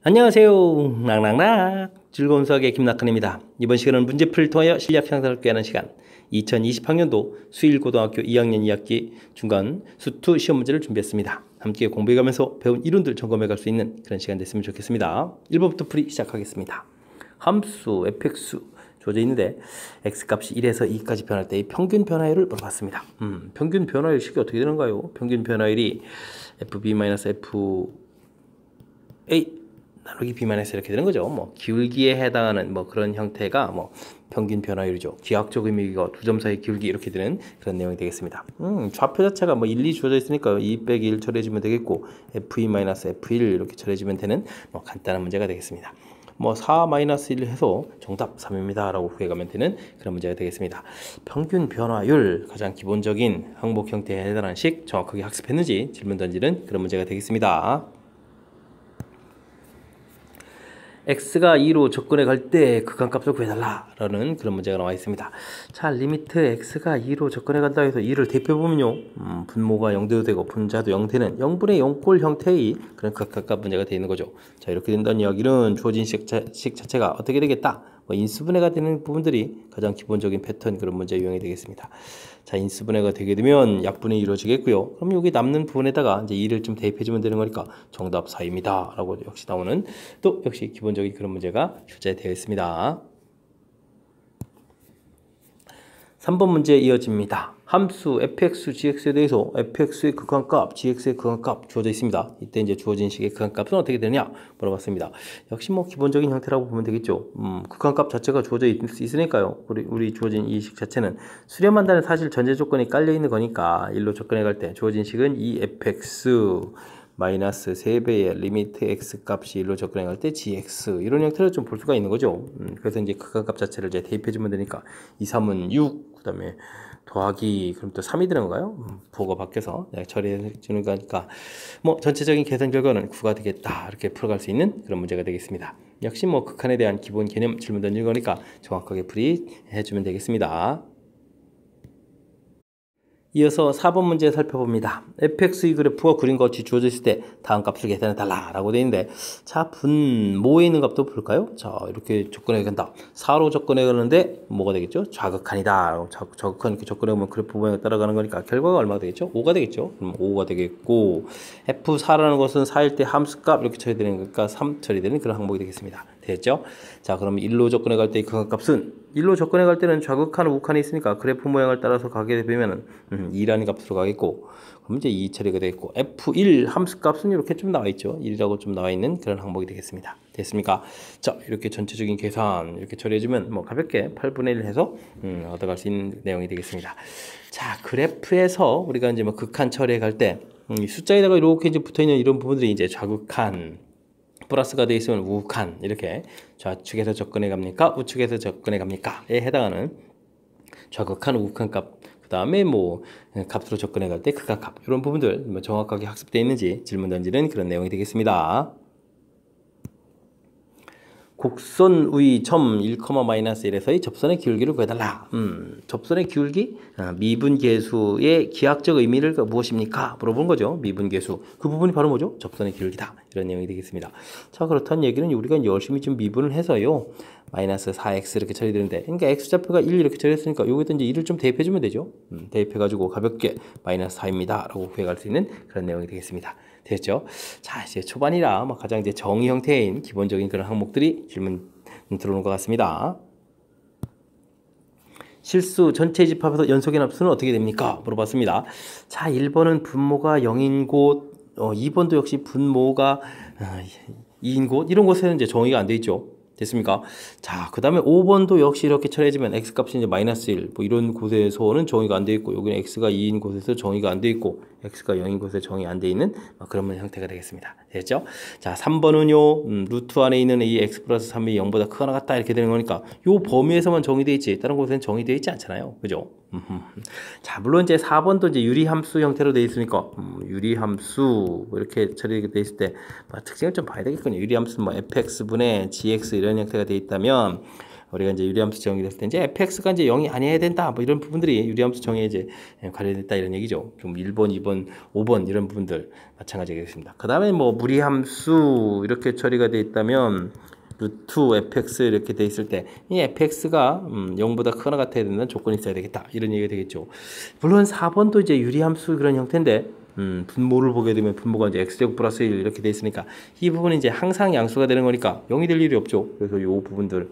안녕하세요. 락락락 즐거운 수학의 김낙헌입니다. 이번 시간은 문제풀이를 통하여 실력 향상을 꾀하는 시간 2020학년도 수일고등학교 2학년 2학기 중간 수2 시험 문제를 준비했습니다. 함께 공부해가면서 배운 이론들 점검해갈 수 있는 그런 시간 됐으면 좋겠습니다. 1번부터 풀이 시작하겠습니다. 함수 fx 주어져 있는데 x값이 1에서 2까지 변할 때의 평균 변화율을 물어봤습니다. 평균 변화율 식이 어떻게 되는가요? 평균 변화율이 fb-f a 나누기 b-1 이렇게 되는 거죠. 뭐 기울기에 해당하는 뭐 그런 형태가 뭐 평균 변화율이죠. 기하학적 의미가 두 점 사이 기울기 이렇게 되는 그런 내용이 되겠습니다. 좌표 자체가 뭐 1, 2 주어져 있으니까 2 빼기 1 처리해주면 되겠고 f2-f1 이렇게 처리해주면 되는 뭐 간단한 문제가 되겠습니다. 뭐 4-1 해서 정답 3입니다 라고 구해가면 되는 그런 문제가 되겠습니다. 평균 변화율 가장 기본적인 항목 형태에 해당하는 식 정확하게 학습했는지 질문 던지는 그런 문제가 되겠습니다. x가 2로 접근해 갈 때 극한값을 구해달라 라는 그런 문제가 나와 있습니다. 자, 리미트 x가 2로 접근해 간다 해서 2를 대표해보면요, 분모가 0대도 되고 분자도 0 되는 0분의 0꼴 형태의 그런 극한값 문제가 되는 거죠. 자, 이렇게 된다는 이야기는 주어진 식 자체가 어떻게 되겠다? 뭐 인수분해가 되는 부분들이 가장 기본적인 패턴 그런 문제 유형이 되겠습니다. 자, 인수분해가 되게 되면 약분이 이루어지겠고요. 그럼 여기 남는 부분에다가 이제 2를 좀 대입해주면 되는 거니까 정답 4입니다 라고 역시 나오는 또 역시 기본적인 그런 문제가 출제되어 있습니다. 3번 문제 이어집니다. 함수 fx, gx에 대해서 fx의 극한값, gx의 극한값 주어져 있습니다. 이때 이제 주어진 식의 극한값은 어떻게 되느냐 물어봤습니다. 역시 뭐 기본적인 형태라고 보면 되겠죠. 극한값 자체가 주어져 있으니까요. 우리 주어진 이 식 자체는 수렴한다는 사실 전제 조건이 깔려 있는 거니까 1로 접근해 갈 때 주어진 식은 이 fx 마이너스 3배의 리미트 x 값이 1로 접근해 갈 때 gx 이런 형태로 좀 볼 수가 있는 거죠. 그래서 이제 극한값 자체를 이제 대입해 주면 되니까 2, 3은 6, 그 다음에 더하기 그럼 또 3이 되는 건가요? 부호가 바뀌어서 처리해 주는 거니까 뭐 전체적인 계산 결과는 9가 되겠다 이렇게 풀어갈 수 있는 그런 문제가 되겠습니다. 역시 뭐 극한에 대한 기본 개념 질문 던진 거니까 정확하게 풀이해 주면 되겠습니다. 이어서 4번 문제 살펴봅니다. fx의 그래프가 그린 것 같이 주어져 있을 때 다음 값을 계산해 달라 라고 되어 있는데, 자, 분모에 있는 값도 볼까요? 자, 이렇게 접근해 간다. 4로 접근해 가는데 뭐가 되겠죠? 좌극한이다. 좌극한 이렇게 접근해 보면 그래프 모양을 따라가는 거니까 결과가 얼마가 되겠죠? 5가 되겠죠? 그럼 5가 되겠고, f4라는 것은 4일 때 함수값 이렇게 처리되는 거니까 3 처리되는 그런 항목이 되겠습니다. 됐죠? 자, 그럼 1로 접근해 갈 때 그 값은 1로 접근해 갈 때는 좌극한, 우극한이 있으니까 그래프 모양을 따라서 가게 되면은 2라는 값으로 가겠고, 그럼 이제 2 처리가 되겠고, f1 함수값은 이렇게 좀 나와 있죠. 1이라고 좀 나와 있는 그런 항목이 되겠습니다. 됐습니까? 자, 이렇게 전체적인 계산 이렇게 처리해주면 뭐 가볍게 8분의 1 해서 얻어갈 수 있는 내용이 되겠습니다. 자, 그래프에서 우리가 이제 뭐 극한 처리해 갈 때 숫자에다가 이렇게 이제 붙어 있는 이런 부분들이 이제 좌극한, 플러스가 되어 있으면 우극한, 이렇게 좌측에서 접근해 갑니까? 우측에서 접근해 갑니까?에 해당하는 좌극한, 우극한 값, 그 다음에 뭐 값으로 접근해 갈 때 극한값, 이런 부분들 뭐 정확하게 학습되어 있는지 질문 던지는 그런 내용이 되겠습니다. 곡선의 점 1,-1에서의 접선의 기울기를 구해달라. 접선의 기울기, 미분계수의 기하학적 의미를 무엇입니까? 물어본 거죠. 미분계수. 그 부분이 바로 뭐죠? 접선의 기울기다. 이런 내용이 되겠습니다. 자, 그렇다는 얘기는 우리가 열심히 좀 미분을 해서요, 마이너스 4x 이렇게 처리되는데, 그러니까 x좌표가 1 이렇게 처리했으니까 여기다 이제 1을 좀 대입해주면 되죠. 대입해가지고 가볍게 마이너스 4입니다 라고 구해갈 수 있는 그런 내용이 되겠습니다. 됐죠? 자, 이제 초반이라 뭐 가장 이제 정의 형태인 기본적인 그런 항목들이 질문 들어오는 것 같습니다. 실수 전체 집합에서 연속의 합수는 어떻게 됩니까? 물어봤습니다. 자, 1번은 분모가 0인 곳, 2번도 역시 분모가 2인 곳, 이런 곳에는 이제 정의가 안 돼 있죠. 됐습니까? 자, 그 다음에 5번도 역시 이렇게 처리해주면 x값이 이제 마이너스 1, 뭐 이런 곳에서는 정의가 안 돼 있고, 여기는 x가 2인 곳에서 정의가 안 돼 있고, x가 0인 곳에 정의 안 돼 있는 그런 형태가 되겠습니다. 됐죠? 자, 3번은요, 루트 안에 있는 이 x 플러스 3이 0보다 크거나 같다 이렇게 되는 거니까 요 범위에서만 정의되어 있지 다른 곳에는 정의되어 있지 않잖아요. 그죠? 자, 물론 이제 4번도 이제 유리함수 형태로 되어 있으니까 유리함수 뭐 이렇게 처리되어 있을 때 특징을 좀 봐야 되겠군요. 유리함수는 뭐 fx분의 gx 이런 형태가 되어 있다면 우리가 이제 유리함수 정의됐을 때 이제 fx가 이제 0이 아니어야 된다. 뭐 이런 부분들이 유리함수 정의에 이제 관련됐다 이런 얘기죠. 좀 1번, 2번, 5번 이런 부분들 마찬가지겠습니다. 그 다음에 뭐 무리함수 이렇게 처리가 돼 있다면 루트 fx 이렇게 돼 있을 때 이 fx가 0보다 크거나 같아야 된다는 조건이 있어야 되겠다 이런 얘기가 되겠죠. 물론 4번도 이제 유리함수 그런 형태인데 분모를 보게 되면 분모가 이제 x제곱 플러스 1 이렇게 돼 있으니까 이 부분은 이제 항상 양수가 되는 거니까 0이 될 일이 없죠. 그래서 이 부분들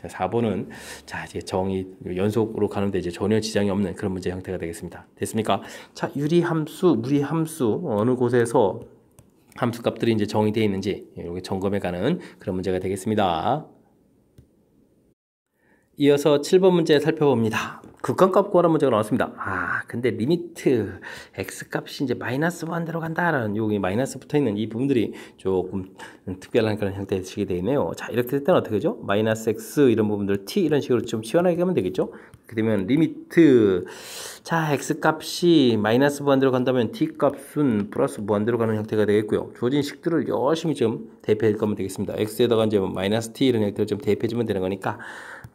4번은 자 이제 정의 연속으로 가는데 이제 전혀 지장이 없는 그런 문제 형태가 되겠습니다. 됐습니까? 자 유리함수, 무리함수 어느 곳에서 함수 값들이 이제 정의되어 있는지 이렇게 점검해 가는 그런 문제가 되겠습니다. 이어서 7번 문제 살펴봅니다. 극한값 구하라는 문제가 나왔습니다. 근데 리미트 x값이 이제 마이너스 반대로 간다라는 여기 마이너스 붙어 있는 이 부분들이 조금 특별한 그런 형태의 식이 되어 있네요. 자, 이렇게 될 때는 어떻게 하죠? 마이너스 x 이런 부분들 t 이런 식으로 좀 시원하게 하면 되겠죠? 그렇게 되면 리미트 자, x값이 마이너스 무한대로 간다면 t값은 플러스 무한대로 가는 형태가 되겠고요. 주어진 식들을 열심히 좀 대입해 가면 되겠습니다. x에다가 이제 마이너스 t 이런 형태를 좀 대입해 주면 되는 거니까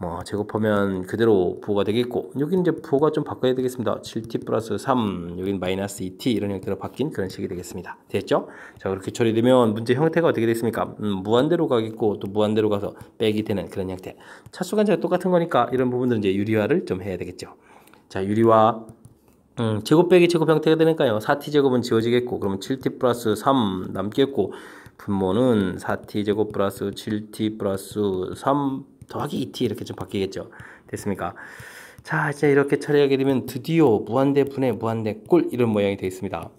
뭐 제곱하면 그대로 부호가 되겠고 여기는 이제 부호가 좀 바꿔야 되겠습니다. 7t 플러스 3 여기는 마이너스 2t 이런 형태로 바뀐 그런 식이 되겠습니다. 됐죠? 자 그렇게 처리되면 문제 형태가 어떻게 됐습니까? 무한대로 가겠고 또 무한대로 가서 빼기 되는 그런 형태. 차수관계가 똑같은 거니까 이런 부분들은 이제 유리화를 좀 해야 되겠죠. 자 유리화 제곱 빼기 제곱 형태가 되니까요. 4t 제곱은 지워지겠고 그러면 7t 플러스 3 남겠고 분모는 4t 제곱 플러스 7t 플러스 3 더하기 2t 이렇게 좀 바뀌겠죠. 됐습니까? 자 이제 이렇게 처리하게 되면 드디어 무한대 분의 무한대 꼴 이런 모양이 되어 있습니다.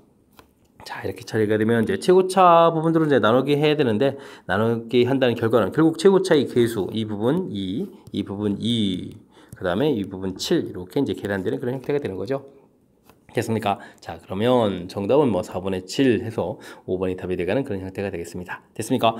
자 이렇게 처리가 되면 이제 최고차 부분들은 이제 나누기 해야 되는데 나누기 한다는 결과는 결국 최고차의 계수 이 부분 2, 이 부분 2, 그 다음에 이 부분 7 이렇게 이제 계산되는 그런 형태가 되는 거죠. 됐습니까? 자 그러면 정답은 뭐 4분의 7 해서 5번이 답이 되가는 그런 형태가 되겠습니다. 됐습니까?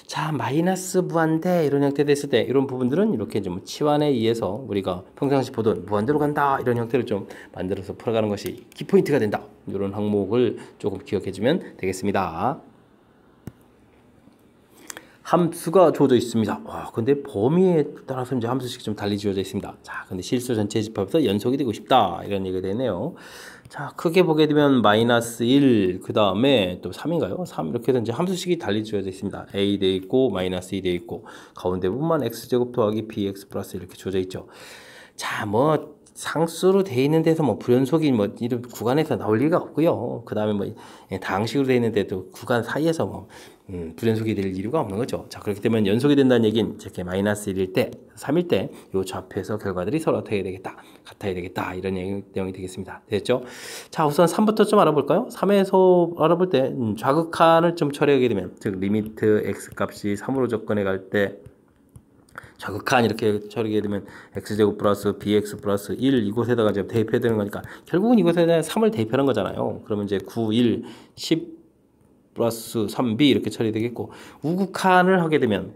자 마이너스 무한대 이런 형태 됐을 때 이런 부분들은 이렇게 좀 치환에 의해서 우리가 평상시 보던 무한대로 간다 이런 형태를 좀 만들어서 풀어가는 것이 키포인트가 된다. 이런 항목을 조금 기억해주면 되겠습니다. 함수가 주어져 있습니다. 근데 범위에 따라서 이제 함수식이 좀 달리 주어져 있습니다. 자, 근데 실수 전체 집합에서 연속이 되고 싶다. 이런 얘기가 되네요. 자, 크게 보게 되면 마이너스 1, 그 다음에 또 3인가요? 3 이렇게 해서 이제 함수식이 달리 주어져 있습니다. a 돼 있고 마이너스 2 돼 있고 가운데 부분만 x제곱 더하기 bx 플러스 이렇게 주어져 있죠. 자, 뭐 상수로 돼 있는 데서 뭐 불연속이 뭐 이런 구간에서 나올 리가 없고요. 그 다음에 뭐 다항식으로 돼 있는데도 구간 사이에서 뭐 불연속이 될 이유가 없는 거죠. 자 그렇기 때문에 연속이 된다는 얘기는 이렇게 마이너스 1일 때, 3일 때 요 좌표에서 결과들이 서로 어떻게 되겠다, 같아야 되겠다 이런 내용이 되겠습니다. 됐죠? 자 우선 3부터 좀 알아볼까요? 3에서 알아볼 때 좌극한을 좀 처리하게 되면 즉 리미트 x 값이 3으로 접근해 갈 때 좌극한 이렇게 처리하게 되면 x제곱 플러스 bx 플러스 1 이곳에다가 이제 대입해야 되는 거니까 결국은 이곳에다 3을 대입하는 거잖아요. 그러면 이제 9, 1, 10 플러스 3b 이렇게 처리되겠고 우극한을 하게 되면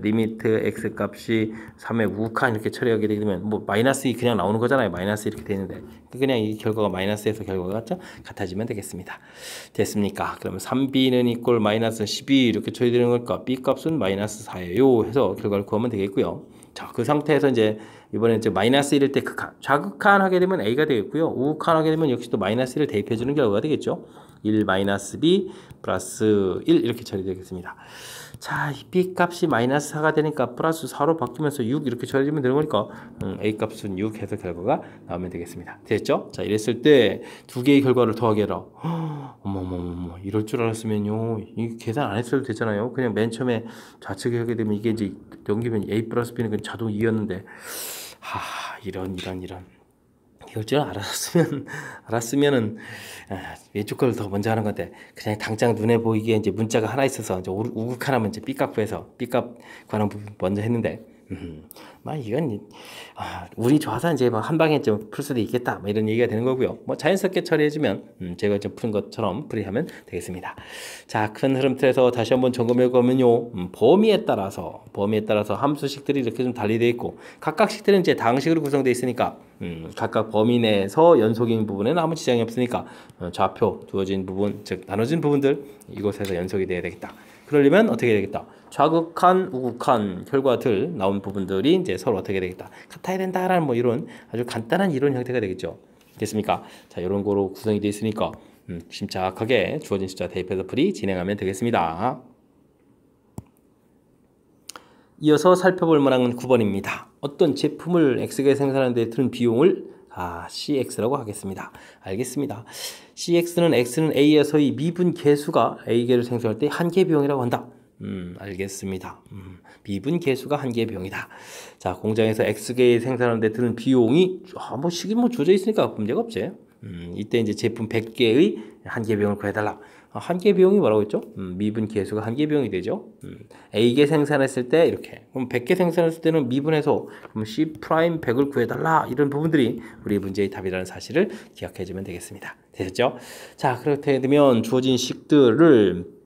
리미트 x 값이 3의 우극한 이렇게 처리하게 되면 뭐 마이너스 2 그냥 나오는 거잖아요. 마이너스 이렇게 되는데 그냥 이 결과가 마이너스에서 결과가 같아지면 되겠습니다. 됐습니까? 그러면 3b는 이꼴 마이너스 12 이렇게 처리되는 걸까? b 값은 마이너스 4예요 해서 결과를 구하면 되겠고요. 자, 그 상태에서 이제 이번에 이제 마이너스 1일 때 극한, 좌극한 하게 되면 a가 되겠고요. 우극한 하게 되면 역시 또 마이너스 1을 대입해 주는 결과가 되겠죠. 1 마이너스 b 플러스 1 이렇게 처리되겠습니다. 자, 이 b 값이 마이너스 4가 되니까 플러스 4로 바뀌면서 6 이렇게 처리되면 되는 거니까 a 값은 6 해서 결과가 나오면 되겠습니다. 됐죠? 자, 이랬을 때 두 개의 결과를 더하게 해라. 어머머머머 이럴 줄 알았으면요. 이 계산 안 했어도 되잖아요. 그냥 맨 처음에 좌측에 하게 되면 이게 이제 넘기면 a 플러스 b는 그냥 자동 2였는데 이런 이럴 줄 알았으면은 왼쪽 걸 더 먼저 하는 건데 그냥 당장 눈에 보이기에 이제 문자가 하나 있어서 이제 우극 하나면 이제 B값 구해서 B값 구하는 부분 먼저 했는데 이건 운이 좋아서 이제 뭐 한 방에 좀 풀 수도 있겠다. 뭐 이런 얘기가 되는 거고요. 뭐 자연스럽게 처리해주면 제가 좀 푼 것처럼 풀이하면 되겠습니다. 자, 큰 흐름 틀에서 다시 한번 점검해 보면요. 범위에 따라서 함수식들이 이렇게 좀 달리되어 있고 각각 식들은 이제 다항식으로 구성되어 있으니까 각각 범위 내에서 연속인 부분에는 아무 지장이 없으니까 좌표 두어진 부분, 즉 나눠진 부분들 이곳에서 연속이 돼야 되겠다. 그러려면 어떻게 되겠다? 좌극한, 우극한 결과들 나온 부분들이 이제 서로 어떻게 되겠다? 같아야 된다라는 뭐 이런 아주 간단한 이론 형태가 되겠죠. 됐습니까? 자, 이런 거로 구성이 되어 있으니까 침착하게 주어진 숫자 대입해서 풀이 진행하면 되겠습니다. 이어서 살펴볼 만한 건 9번입니다. 어떤 제품을 X가 생산하는 데 드는 비용을 CX라고 하겠습니다. 알겠습니다. CX는 X는 A에서의 미분 계수가 A개를 생성할 때 한 개 비용이라고 한다. 알겠습니다. 미분 계수가 한 개 비용이다. 자, 공장에서 X개 생산하는 데 드는 비용이 뭐 식이 뭐 주어져 있으니까 문제가 없지. 이때 이제 제품 100개의 한 개 비용을 구해달라. 한 개 비용이 뭐라고 했죠? 미분 계수가 한 개 비용이 되죠. A개 생산했을 때 이렇게. 그럼 100개 생산했을 때는 미분해서 그럼 C 프라임 100을 구해달라. 이런 부분들이 우리 문제의 답이라는 사실을 기억해주면 되겠습니다. 되셨죠? 자, 그렇게 되면 주어진 식들을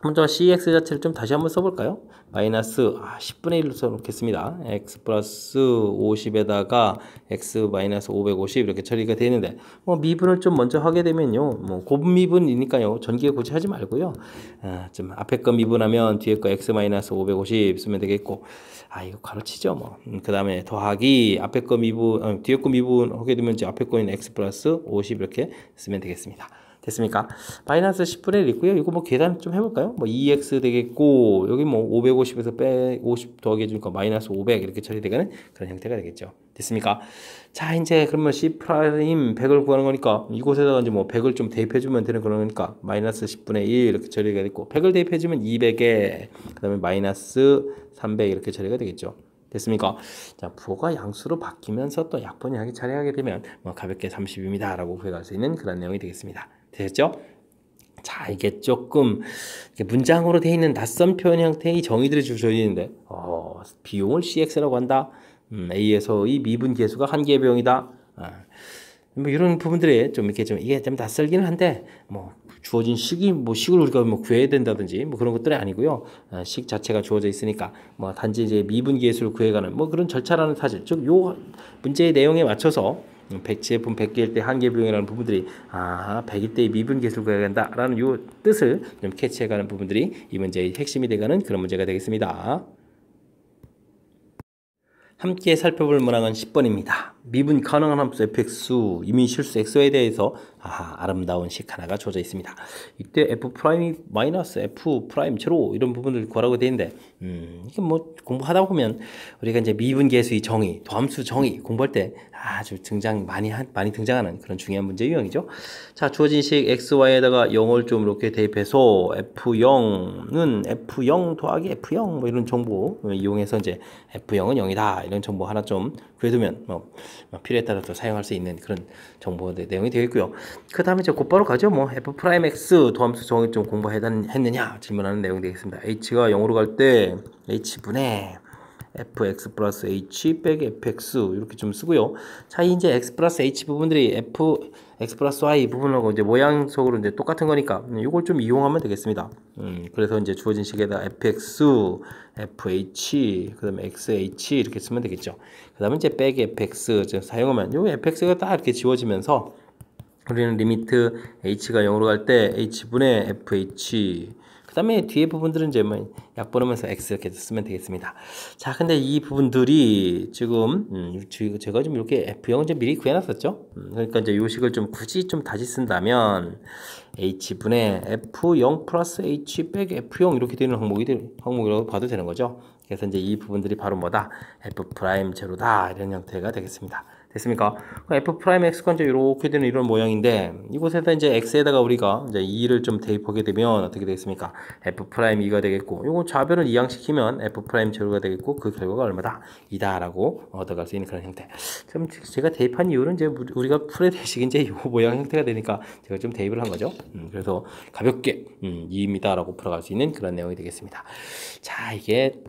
먼저 CX 자체를 좀 다시 한번 써볼까요? 마이너스 10분의 1로 써놓겠습니다. X 플러스 50에다가 X 마이너스 550 이렇게 처리가 되는데 미분을 좀 먼저 하게 되면요. 고분 미분이니까요. 전기에 굳이 하지 말고요. 좀 앞에 거 미분하면 뒤에 거 X 마이너스 550 쓰면 되겠고 이거 가로치죠 뭐. 그 다음에 더하기 앞에 거 미분 뒤에 거 미분 하게 되면 이제 앞에 거인 X 플러스 50 이렇게 쓰면 되겠습니다. 됐습니까? 마이너스 10분의 1 있고요. 이거 뭐 계산 좀 해볼까요? 2x 되겠고 여기 550에서 빼 50 더하기 해주니까 마이너스 500 이렇게 처리되는 그런 형태가 되겠죠. 됐습니까? 자, 이제 그러면 C 프라임 100을 구하는 거니까 이곳에다가 이제 100을 좀 대입해주면 되는 거니까 마이너스 10분의 1 이렇게 처리가 됐고 100을 대입해주면 200에 그 다음에 마이너스 300 이렇게 처리가 되겠죠. 됐습니까? 자, 부호가 양수로 바뀌면서 또 약분하게 처리하게 되면 가볍게 30입니다 라고 구해갈 수 있는 그런 내용이 되겠습니다. 되셨죠? 자, 이게 조금 문장으로 되어 있는 낯선 표현 형태의 정의들이 주어져 있는데 비용을 CX라고 한다. A에서 이 미분 계수가 한 개의 비용이다. 이런 부분들이 좀 이렇게 이게 좀 낯설기는 한데 주어진 식이 식을 우리가 구해야 된다든지 그런 것들이 아니고요. 식 자체가 주어져 있으니까 단지 이제 미분 계수를 구해가는 그런 절차라는 사실, 즉 요 문제의 내용에 맞춰서 제품 100개일 때 한 개 비용이라는 부분들이 100일 때의 미분 계수를 구해야 한다라는 요 뜻을 좀 캐치해가는 부분들이 이 문제의 핵심이 되가는 그런 문제가 되겠습니다. 함께 살펴볼 문항은 10번입니다. 미분 가능한 함수 fx, 이미 실수 x에 대해서 아름다운 식 하나가 주어져 있습니다. 이때 f 프라임이 마이너스 f 프라임 제로 이런 부분을 구하라고 되어 있는데 이게 공부하다 보면 우리가 이제 미분 계수의 정의, 도함수 정의 공부할 때 아주 많이 등장하는 그런 중요한 문제 유형이죠. 자, 주어진 식 xy에다가 0을 좀 이렇게 대입해서 f0은 f0 더하기 f0 이런 정보 이용해서 이제 f0은 0이다 이런 정보 하나 좀 구해두면 필요에 따라 또 사용할 수 있는 그런 정보 내용이 되겠고요. 그 다음에 이제 곧바로 가죠. f 프라임 x 도함수 정의 좀 공부했느냐 질문하는 내용이 되겠습니다. h가 0으로 갈 때 h분의 fx 플러스 h 빼기 fx 이렇게 좀 쓰고요. 자, 이제 x 플러스 h 부분들이 x 플러스 y 부분하고 이제 모양속으로 이제 똑같은 거니까 이걸 좀 이용하면 되겠습니다. 그래서 이제 주어진 식에다 fx, fh, 그 다음에 xh 이렇게 쓰면 되겠죠. 그 다음에 이제 빼기 fx 사용하면 요 fx가 딱 이렇게 지워지면서 우리는 리미트 h가 0으로 갈 때 h분의 fh 그 다음에 뒤에 부분들은 이제 약분하면서 x 이렇게 쓰면 되겠습니다. 자, 근데 이 부분들이 지금 제가 좀 이렇게 f0을 좀 미리 구해놨었죠. 그러니까 이제 요 식을 좀 굳이 좀 다시 쓴다면 h분의 f0 플러스 h 빼기 f0 이렇게 되는 항목이라고 봐도 되는 거죠. 그래서 이제 이 부분들이 바로 뭐다? f 프라임 제로다 이런 형태가 되겠습니다. 됐습니까? f 프라임 x가 이제 이렇게 되는 이런 모양인데 이곳에다 이제 x에다가 우리가 이제 2를 좀 대입하게 되면 어떻게 되겠습니까? f 프라임 2가 되겠고 요거 좌변을 이항시키면 f 프라임 제로가 되겠고 그 결과가 얼마다? 2다라고 얻어갈 수 있는 그런 형태. 그럼 제가 대입한 이유는 이제 우리가 풀의 대식이 이제 요 모양 형태가 되니까 제가 좀 대입을 한 거죠. 그래서 가볍게 2입니다라고 풀어갈 수 있는 그런 내용이 되겠습니다. 자, 이게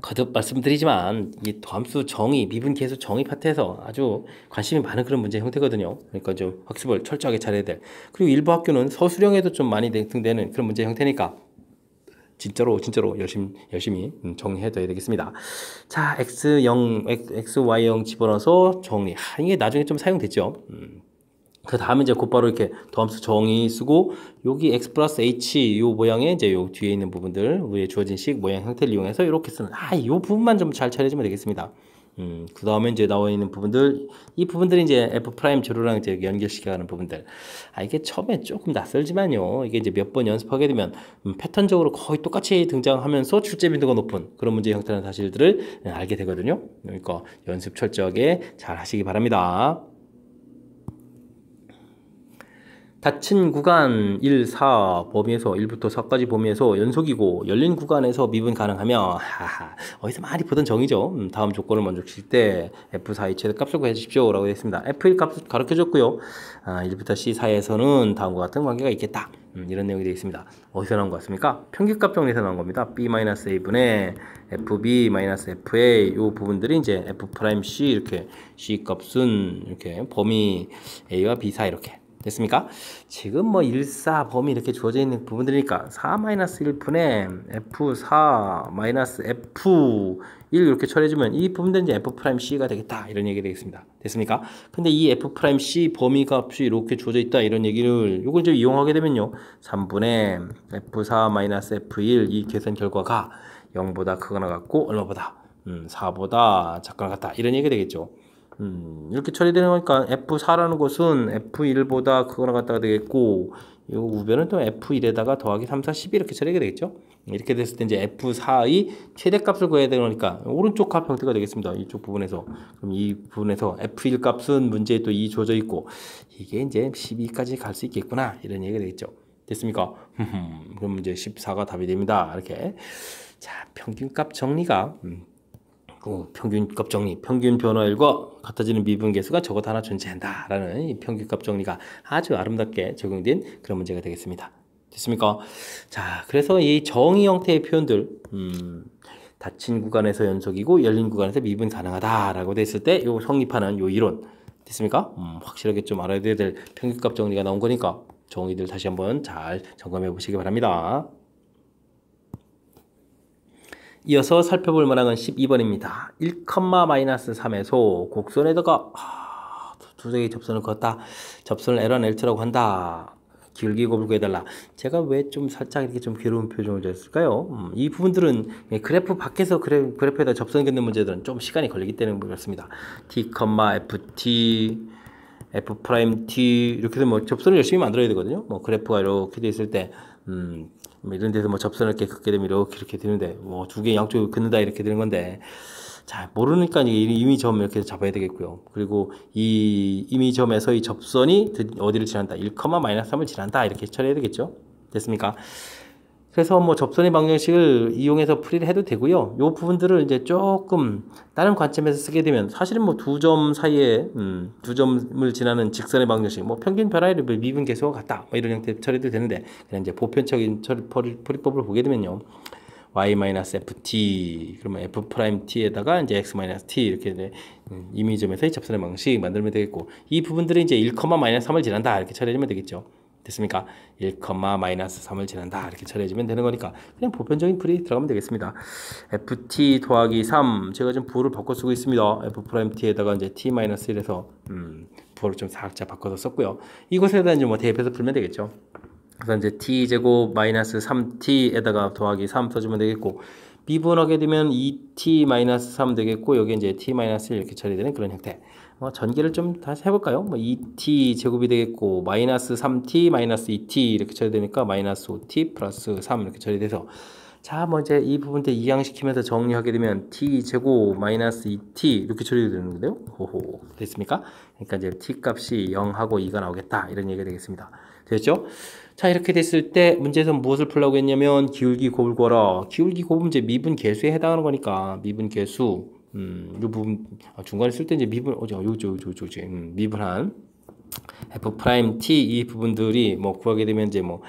거듭 말씀드리지만 이 도함수 정의, 미분 계수 정의 파트에서 아주 관심이 많은 그런 문제 형태거든요. 그러니까 좀 학습을 철저하게 잘해야 될. 그리고 일부 학교는 서술형에도 좀 많이 등되는 그런 문제 형태니까 진짜로 열심히 정리해둬야 되겠습니다. 자, x0, xy0 집어넣어서 정리. 이게 나중에 좀 사용됐죠. 그 다음에 이제 곧바로 이렇게 도함수 정의 쓰고 여기 x 플러스 h 요 모양의 이제 요 뒤에 있는 부분들 위에 주어진 식 모양 형태를 이용해서 이렇게 쓰는 요 부분만 좀 잘 처리해주면 되겠습니다. 그 다음에 이제 나와 있는 부분들 이 부분들이 이제 f 프라임 제로랑 이제 연결시켜가는 부분들 이게 처음에 조금 낯설지만요 이게 이제 몇 번 연습하게 되면 패턴적으로 거의 똑같이 등장하면서 출제 빈도가 높은 그런 문제 형태라는 사실들을 알게 되거든요. 그러니까 연습 철저하게 잘 하시기 바랍니다. 닫힌 구간 1, 4 범위에서 1부터 4까지 범위에서 연속이고 열린 구간에서 미분 가능하며 어디서 많이 보던 정의죠. 다음 조건을 먼저 칠 때 F4의 최대값을 구해주십시오 라고 되어 있습니다. F1 값을 가르쳐줬고요. 1부터 C 사이에서는 다음과 같은 관계가 있겠다. 이런 내용이 되어 있습니다. 어디서 나온 것 같습니까? 평균값 정리에서 나온 겁니다. B-A분의 FB-FA 이 부분들이 이제 F'C 이렇게 C 값은 이렇게 범위 A와 B 사이 이렇게 됐습니까? 지금 뭐 1, 4 범위 이렇게 주어져 있는 부분들이니까 4-1분의 F4-F1 이렇게 처리해주면 이 부분들은 이제 F'C가 되겠다 이런 얘기가 되겠습니다. 됐습니까? 근데 이 F'C 범위 값이 이렇게 주어져 있다 이런 얘기를 요걸 이제 이용하게 되면요 3분의 F4-F1 이 계산 결과가 0보다 크거나 같고 얼마보다 4보다 작거나 같다 이런 얘기가 되겠죠. 이렇게 처리되는 거니까 F4라는 것은 F1보다 크거나 같다가 되겠고 요 우변은 또 F1에다가 더하기 3, 4, 12 이렇게 처리가 되겠죠. 이렇게 됐을 때 이제 F4의 최대값을 구해야 되니까 오른쪽 값 형태가 되겠습니다. 이쪽 부분에서 그럼 이 부분에서 F1 값은 문제에 또 2 주어져 있고 이게 이제 12까지 갈 수 있겠구나 이런 얘기가 되겠죠. 됐습니까? 그럼 이제 14가 답이 됩니다. 이렇게 자 평균값 정리가 평균값 정리, 평균 변화율과 같아지는 미분 계수가 적어도 하나 존재한다라는 이 평균값 정리가 아주 아름답게 적용된 그런 문제가 되겠습니다. 됐습니까? 자, 그래서 이 정의 형태의 표현들, 닫힌 구간에서 연속이고 열린 구간에서 미분 가능하다라고 됐을 때 요 성립하는 요 이론 됐습니까? 확실하게 좀 알아야 될 평균값 정리가 나온 거니까 정의들 다시 한번 잘 점검해 보시기 바랍니다. 이어서 살펴볼 만한 건 12번입니다. 1,-3에서 곡선에다가 두 개의 접선을 그었다. 접선을 L1, L2라고 한다. 기울기 곱을 구해달라. 제가 왜 좀 살짝 이렇게 좀 괴로운 표정을 줬을까요? 이 부분들은 그래프 밖에서 그래프에다 접선 긋는 문제들은 좀 시간이 걸리기 때문에 그렇습니다. T, FT, F'T 이렇게 되면 뭐 접선을 열심히 만들어야 되거든요. 뭐 그래프가 이렇게 돼 있을 때 이런 데서 뭐 접선을 이렇게 긋게 되면 이렇게 되는데 뭐 두 개 양쪽을 긋는다 이렇게 되는 건데 잘 모르니까 이미 점 이렇게 잡아야 되겠고요. 그리고 이 이미 점에서 이 접선이 어디를 지난다 1,-3을 지난다 이렇게 처리해야 되겠죠. 됐습니까? 그래서 뭐 접선의 방정식을 이용해서 풀이를 해도 되고요. 요 부분들을 이제 조금 다른 관점에서 쓰게 되면 사실은 뭐 두 점 사이에 두 점을 지나는 직선의 방정식, 뭐 평균 변화율 미분 계수와 같다, 뭐 이런 형태 처리도 되는데 그냥 이제 보편적인 풀이법을 보게 되면요. y-ft 그러면 f't에다가 이제 x-t 이렇게 이미 점에서의 접선의 방식 만들면 되겠고 이 부분들이 이제 1,-3을 지난다 이렇게 처리해주면 되겠죠. 됐습니까? 1,-3을 지난다 이렇게 처리해주면 되는 거니까 그냥 보편적인 풀이 들어가면 되겠습니다. ft 더하기 3 제가 지금 부호를 바꿔 쓰고 있습니다. f't에다가 이제 t-1에서 부호를 좀 살짝 바꿔서 썼고요. 이것에다 이제 뭐 대입해서 풀면 되겠죠. 그래서 이제 t제곱 마이너스 3t에다가 더하기 3 써주면 되겠고 미분하게 되면 2t-3 되겠고 여기 이제 t-1 이렇게 처리되는 그런 형태. 전개를 좀 다시 해볼까요? 뭐 2t 제곱이 되겠고 마이너스 3t 마이너스 2t 이렇게 처리되니까 마이너스 5t 플러스 3 이렇게 처리돼서 자, 뭐 이제 이 부분들 이항시키면서 정리하게 되면 t 제곱 마이너스 2t 이렇게 처리되는 건데요. 호호 됐습니까? 그러니까 이제 t 값이 0하고 2가 나오겠다 이런 얘기가 되겠습니다. 됐죠? 자, 이렇게 됐을 때 문제에서 무엇을 풀라고 했냐면 기울기 곱을 구하라. 기울기 곱은 이제 미분 계수에 해당하는 거니까 미분 계수 이 부분 중간에 쓸 때 이제 미분 미분한 f 프라임 t 이 부분들이 뭐 구하게 되면 이제 뭐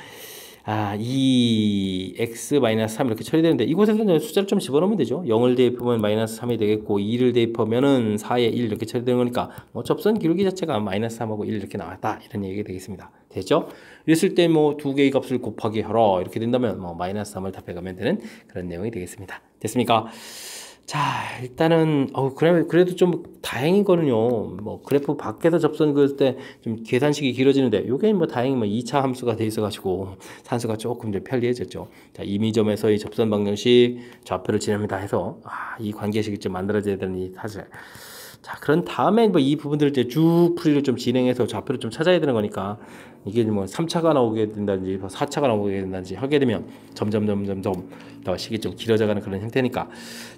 2x-3 이렇게 처리되는데 이곳에서 숫자를 좀 집어넣으면 되죠. 0을 대입하면 -3이 되겠고 2를 대입하면은 4에 1 이렇게 처리되는 거니까 뭐 접선 기울기 자체가 -3하고 1 이렇게 나왔다 이런 얘기가 되겠습니다. 됐죠? 이랬을 때 뭐 두 개의 값을 곱하기 하라 이렇게 된다면 뭐 -3을 답해가면 되는 그런 내용이 되겠습니다. 됐습니까? 자, 일단은 그래도 좀 다행인 거는요. 뭐 그래프 밖에서 접선 그을 때 좀 계산식이 길어지는데 요게 뭐 다행히 뭐 2차 함수가 돼 있어 가지고 산수가 조금 더 편리해졌죠. 자, 임의점에서의 접선 방정식 좌표를 지납니다 해서 이 관계식이 좀 만들어져야 되는 사실. 자, 그런 다음에 뭐 이 부분들을 이제 쭉 풀이를 좀 진행해서 좌표를 좀 찾아야 되는 거니까 이게 뭐 3차가 나오게 된다든지 4차가 나오게 된다든지 하게 되면 점점 더 식이 좀 길어져가는 그런 형태니까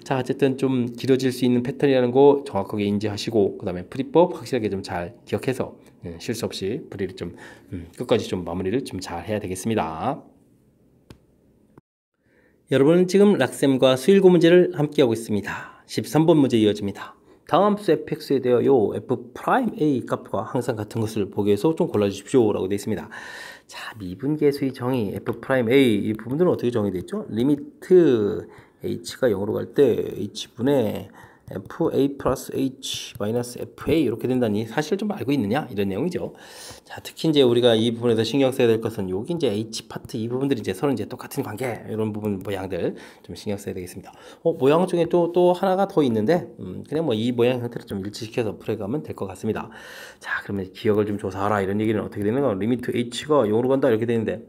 자, 어쨌든 좀 길어질 수 있는 패턴이라는 거 정확하게 인지하시고 그다음에 풀이법 확실하게 좀 잘 기억해서 실수 없이 풀이를 좀 끝까지 좀 마무리를 좀 잘 해야 되겠습니다. 여러분은 지금 락쌤과 수일고 문제를 함께하고 있습니다. 13번 문제 이어집니다. 다음 함수 fx에 대하여 f'A 값과 항상 같은 것을 보기 위해서 좀 골라주십시오 라고 되어 있습니다. 자, 미분계수의 정의 f'A 이 부분들은 어떻게 정의되어 있죠? 리미트 h가 0으로 갈 때 h분의 fa 플러스 h 마이너스 fa 이렇게 된다니 사실 좀 알고 있느냐 이런 내용이죠. 자, 특히 이제 우리가 이 부분에서 신경 써야 될 것은 여기 이제 h 파트 이 부분들이 이제 서로 이제 똑같은 관계 이런 부분 모양들 좀 신경 써야 되겠습니다. 모양 중에 또 하나가 더 있는데 그냥 뭐 이 모양 형태를 좀 일치시켜서 풀어가면 될 것 같습니다. 자, 그러면 기억을 좀 조사하라 이런 얘기는 어떻게 되는가? 리미트 h가 0으로 간다 이렇게 되는데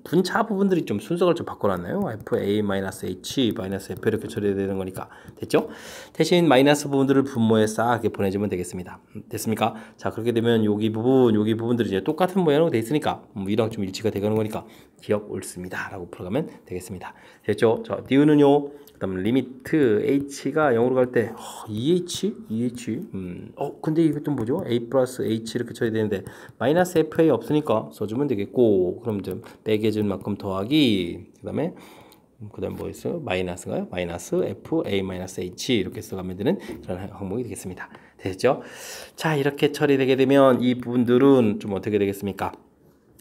분차 부분들이 좀 순서를 좀 바꿔놨나요? fa-h -f 이렇게 처리되는 거니까 됐죠? 대신 마이너스 부분들을 분모에 싹 이렇게 보내주면 되겠습니다. 됐습니까? 자, 그렇게 되면 여기 부분들이 이제 똑같은 모양으로 돼 있으니까 이랑 좀 일치가 되가는 거니까 기억 옳습니다 라고 풀어가면 되겠습니다. 됐죠? 자, 디우는요 그다음 리미트 h가 0으로 갈 때 2h 근데 이거 좀 뭐죠? a 플러스 h 이렇게 쳐야 되는데 마이너스 fa 없으니까 써주면 되겠고 그럼 좀 빼개준 만큼 더하기 그다음에 뭐 있어요? 마이너스인가요? 마이너스 fa 마이너스 h 이렇게 써가면 되는 그런 항목이 되겠습니다. 됐죠? 자, 이렇게 처리되게 되면 이 부분들은 좀 어떻게 되겠습니까?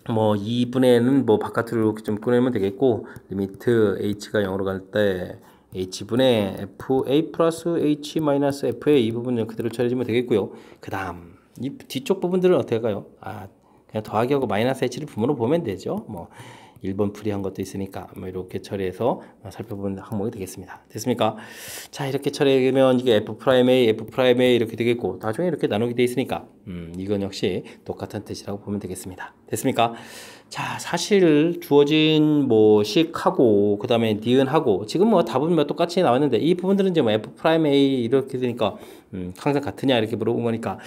뭐 2분의는 뭐 바깥으로 이렇게 좀 꺼내면 되겠고 리미트 h가 0으로 갈 때 h분의 fa 플러스 h 마이너스 fa 이 부분은 그대로 처리해주면 되겠고요. 그 다음 이 뒤쪽 부분들은 어떻게 할까요? 그냥 더하기하고 마이너스 h를 부모로 보면 되죠. 뭐 1번 풀이한 것도 있으니까 뭐 이렇게 처리해서 살펴보는 항목이 되겠습니다. 됐습니까? 자, 이렇게 처리하면 이게 f'A 이렇게 되겠고 나중에 이렇게 나누게 돼 있으니까 이건 역시 똑같은 뜻이라고 보면 되겠습니다. 됐습니까? 자, 사실 주어진 뭐 식하고 그 다음에 니은하고 지금 뭐 답은 뭐 똑같이 나왔는데 이 부분들은 이제 뭐 f'A 이렇게 되니까 항상 같으냐 이렇게 물어본 거니까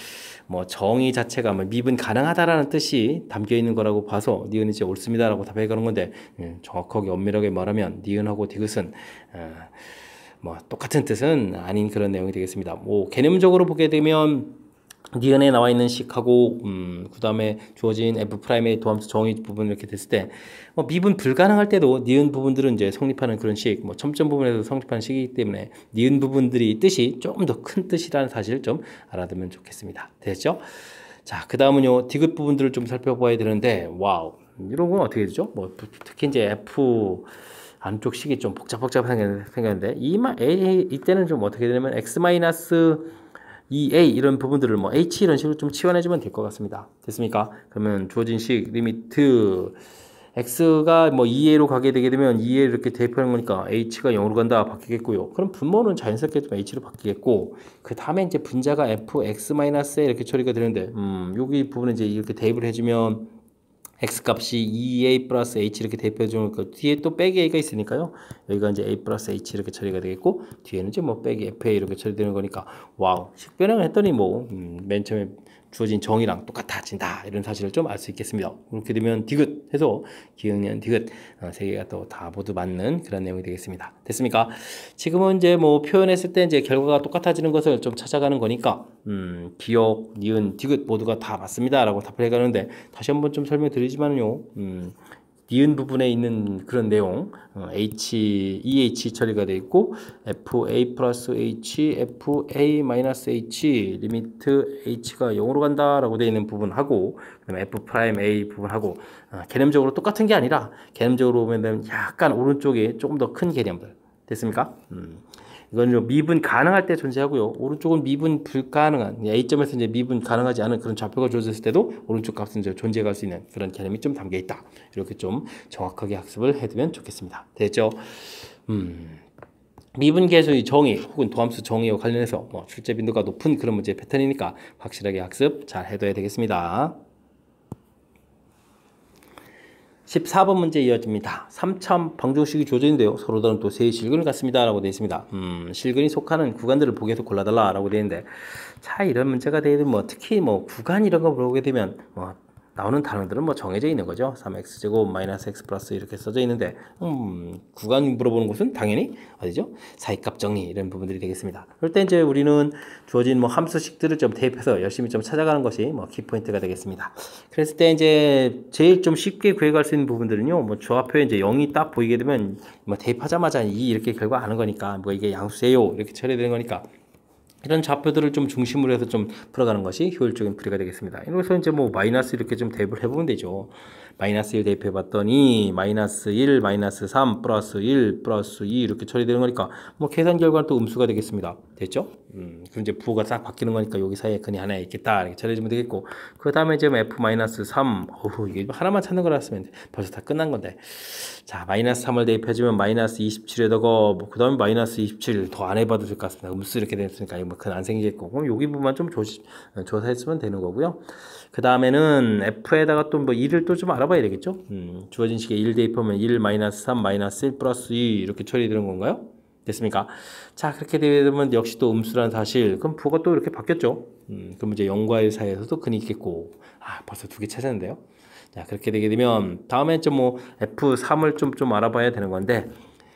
뭐 정의 자체가 뭐 미분 가능하다라는 뜻이 담겨 있는 거라고 봐서 니은이 이제 옳습니다라고 답해 가는 건데 정확하게 엄밀하게 말하면 니은하고 디귿은 뭐 똑같은 뜻은 아닌 그런 내용이 되겠습니다. 뭐 개념적으로 보게 되면 니은에 나와 있는 식하고 그 다음에 주어진 f'의 도함수 정의 부분 이렇게 됐을 때 미분 불가능할 때도 니은 부분들은 이제 성립하는 그런 식, 뭐 첨점 부분에서 성립하는 식이기 때문에 니은 부분들이 뜻이 조금 더 큰 뜻이라는 사실을 좀 알아두면 좋겠습니다. 됐죠? 자, 그 다음은요 디귿 부분들을 좀 살펴봐야 되는데 와우 이런 건 어떻게 되죠? 뭐 특히 이제 f 안쪽 식이 좀 복잡하게 생겼는데 이때는 좀 어떻게 되냐면 x 마이너스 2a 이런 부분들을 뭐 h 이런 식으로 좀 치환해주면 될 것 같습니다. 됐습니까? 그러면 주어진 식 리미트 x가 뭐 2a로 가게 되게 되면 2a 이렇게 대입하는 거니까 h가 0으로 간다 바뀌겠고요. 그럼 분모는 자연스럽게 좀 h로 바뀌겠고 그 다음에 이제 분자가 fx-에 이렇게 처리가 되는데 여기 부분에 이제 이렇게 대입을 해주면 x 값이 2a 플러스 h 이렇게 대입해 주는 거 뒤에 또 빼기 a가 있으니까요. 여기가 이제 a 플러스 h 이렇게 처리가 되겠고 뒤에는 이제 뭐 빼기 fa 이렇게 처리되는 거니까 와우 식변형을 했더니 뭐 맨 처음에 주어진 정의랑 똑같아진다 이런 사실을 좀 알 수 있겠습니다. 그렇게 되면 디귿 해서 기억년 디귿 세 개가 또 다 모두 맞는 그런 내용이 되겠습니다. 됐습니까? 지금은 이제 뭐 표현했을 때 이제 결과가 똑같아지는 것을 좀 찾아가는 거니까 기억, 니은, 디귿 모두가 다 맞습니다라고 답을 해가는데 다시 한번 좀 설명드리지만요. 니은 부분에 있는 그런 내용 EH 처리가 되어 있고 FA 플러스 H, FA 마이너스 H 리미트 H가 0으로 간다라고 되어 있는 부분하고 그다음에 F 프라임 A 부분하고 개념적으로 똑같은 게 아니라 개념적으로 보면 약간 오른쪽에 조금 더 큰 개념들 됐습니까? 이건 미분 가능할 때 존재하고요. 오른쪽은 미분 불가능한 A점에서 이제 미분 가능하지 않은 그런 좌표가 주어졌을 때도 오른쪽 값은 이제 존재할 수 있는 그런 개념이 좀 담겨 있다. 이렇게 좀 정확하게 학습을 해두면 좋겠습니다. 됐죠? 미분 계수의 정의 혹은 도함수 정의와 관련해서 출제 빈도가 높은 그런 문제 패턴이니까 확실하게 학습 잘 해둬야 되겠습니다. 14번 문제 이어집니다. 3참 방정식이 주어졌는데요. 서로 다른 또 세 실근을 갖습니다. 라고 되어 있습니다. 실근이 속하는 구간들을 보기에서 골라달라. 라고 되어 있는데, 자, 이런 문제가 되면 특히 구간 이런 거 물어보게 되면, 나오는 단어들은 정해져 있는 거죠. 3x제곱 마이너스 x 플러스 이렇게 써져 있는데 구간 물어보는 것은 당연히 어디죠? 사이값 정리 이런 부분들이 되겠습니다. 그럴 때 이제 우리는 주어진 함수식들을 좀 대입해서 열심히 좀 찾아가는 것이 키포인트가 되겠습니다. 그랬을 때 이제 제일 좀 쉽게 구해갈 수 있는 부분들은요. 조합표에 이제 0이 딱 보이게 되면 대입하자마자 2 이렇게 결과 아는 거니까 이게 양수예요 이렇게 처리되는 거니까. 이런 좌표들을 좀 중심으로 해서 좀 풀어가는 것이 효율적인 풀이가 되겠습니다. 이래서 이제 마이너스 이렇게 좀 대입을 해보면 되죠. 마이너스 1 대입해 봤더니 마이너스 1, 마이너스 3, 플러스 1, 플러스 2 이렇게 처리되는 거니까 계산 결과는 또 음수가 되겠습니다. 됐죠? 그럼 이제 부호가 싹 바뀌는 거니까 여기 사이에 근이 하나 있겠다 이렇게 처리해주면 되겠고 그 다음에 이제 F-3 이게 하나만 찾는 거라으면 벌써 다 끝난 건데 자 마이너스 3을 대입해주면 마이너스 27에다가 그 다음에 마이너스 27 더 안 해봐도 될 것 같습니다. 음수 이렇게 됐으니까 근 안 생기겠고 그럼 여기 부분만 좀 조사했으면 되는 거고요. 그 다음에는 F에다가 또 2를 또 좀 알아봐야 되겠죠. 주어진 식에 1 대입하면 1 마이너스 3 마이너스 1 플러스 2 이렇게 처리되는 건가요? 됐습니까? 자 그렇게 되면 역시 또 음수라는 사실 그럼 부호가 또 이렇게 바뀌었죠. 그럼 이제 0과 1 사이에서도 근이 있겠고 벌써 두 개 찾았는데요. 자 그렇게 되게 되면 다음에 좀 F3을 좀 알아봐야 되는 건데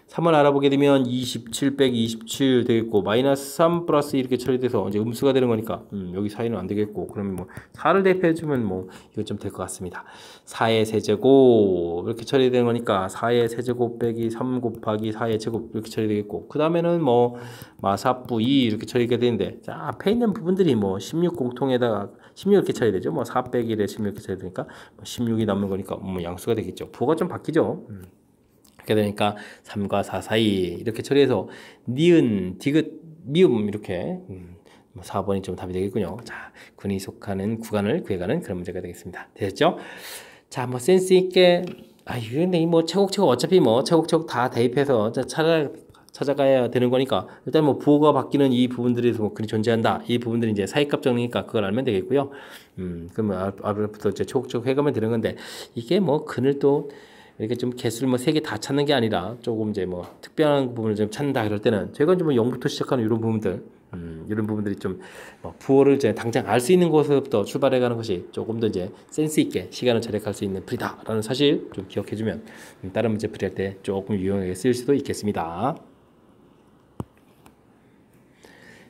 3을 알아보게 되면 27 빼기 27 되겠고 마이너스 3 플러스 이렇게 처리돼서 이제 음수가 되는 거니까 여기 사이는 안 되겠고 그러면 4를 대입해주면 이거 좀 될 것 같습니다. 4의 세제곱 이렇게 처리되는 거니까 4의 세제곱 빼기 3 곱하기 4의 제곱 이렇게 처리되겠고 그 다음에는 마사부 2 이렇게 처리가 되는데 자 앞에 있는 부분들이 16 공통에다가 16 이렇게 처리되죠. 4 빼기 1에 16 이렇게 처리되니까 16이 남는 거니까 양수가 되겠죠. 부호가 좀 바뀌죠. 그렇게 되니까 3과 4 사이 이렇게 처리해서 니은, 디귿, 미음 이렇게 4번이 좀 답이 되겠군요. 자, 근이 속하는 구간을 구해가는 그런 문제가 되겠습니다. 됐죠? 자, 센스 있게 근데 차곡차곡 어차피 차곡차곡 다 대입해서 찾아가야 되는 거니까 일단 부호가 바뀌는 이 부분들에서 근이 존재한다. 이 부분들이 이제 사이값 정리니까 그걸 알면 되겠고요. 그러면 앞부터 이제 차곡차곡 해가면 되는 건데 이게 근을 또 이렇게 좀 개수를 3개 다 찾는 게 아니라 조금 이제 특별한 부분을 좀 찾는다 이럴 때는 제가 이제 0부터 시작하는 이런 부분들 이런 부분들이 좀 부호를 이제 당장 알 수 있는 곳에서부터 출발해 가는 것이 조금 더 이제 센스 있게 시간을 절약할 수 있는 풀이다라는 사실 좀 기억해 주면 다른 문제 풀이할 때 조금 유용하게 쓰일 수도 있겠습니다.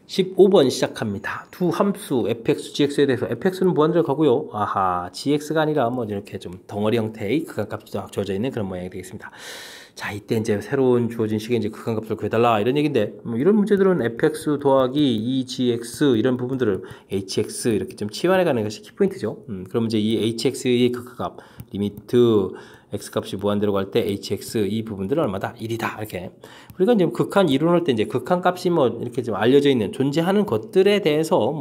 15번 시작합니다. 두 함수 fx, gx에 대해서 fx는 무한대로 가고요. gx가 아니라 이렇게 좀 덩어리 형태의 극한값이 주어져 있는 그런 모양이 되겠습니다. 자, 이때 이제 새로운 주어진 식에 이제 극한값을 구해달라 이런 얘기인데 이런 문제들은 fx 더하기 2gx 이런 부분들을 hx 이렇게 좀 치환해가는 것이 키포인트죠. 그럼 이제 이 hx의 극한값 리미트 x값이 무한대로 갈 때 hx 이 부분들은 얼마다? 1이다. 이렇게. 우리가 이제 극한 이론할 때 이제 극한값이 이렇게 좀 알려져 있는 존재하는 것들에 대해서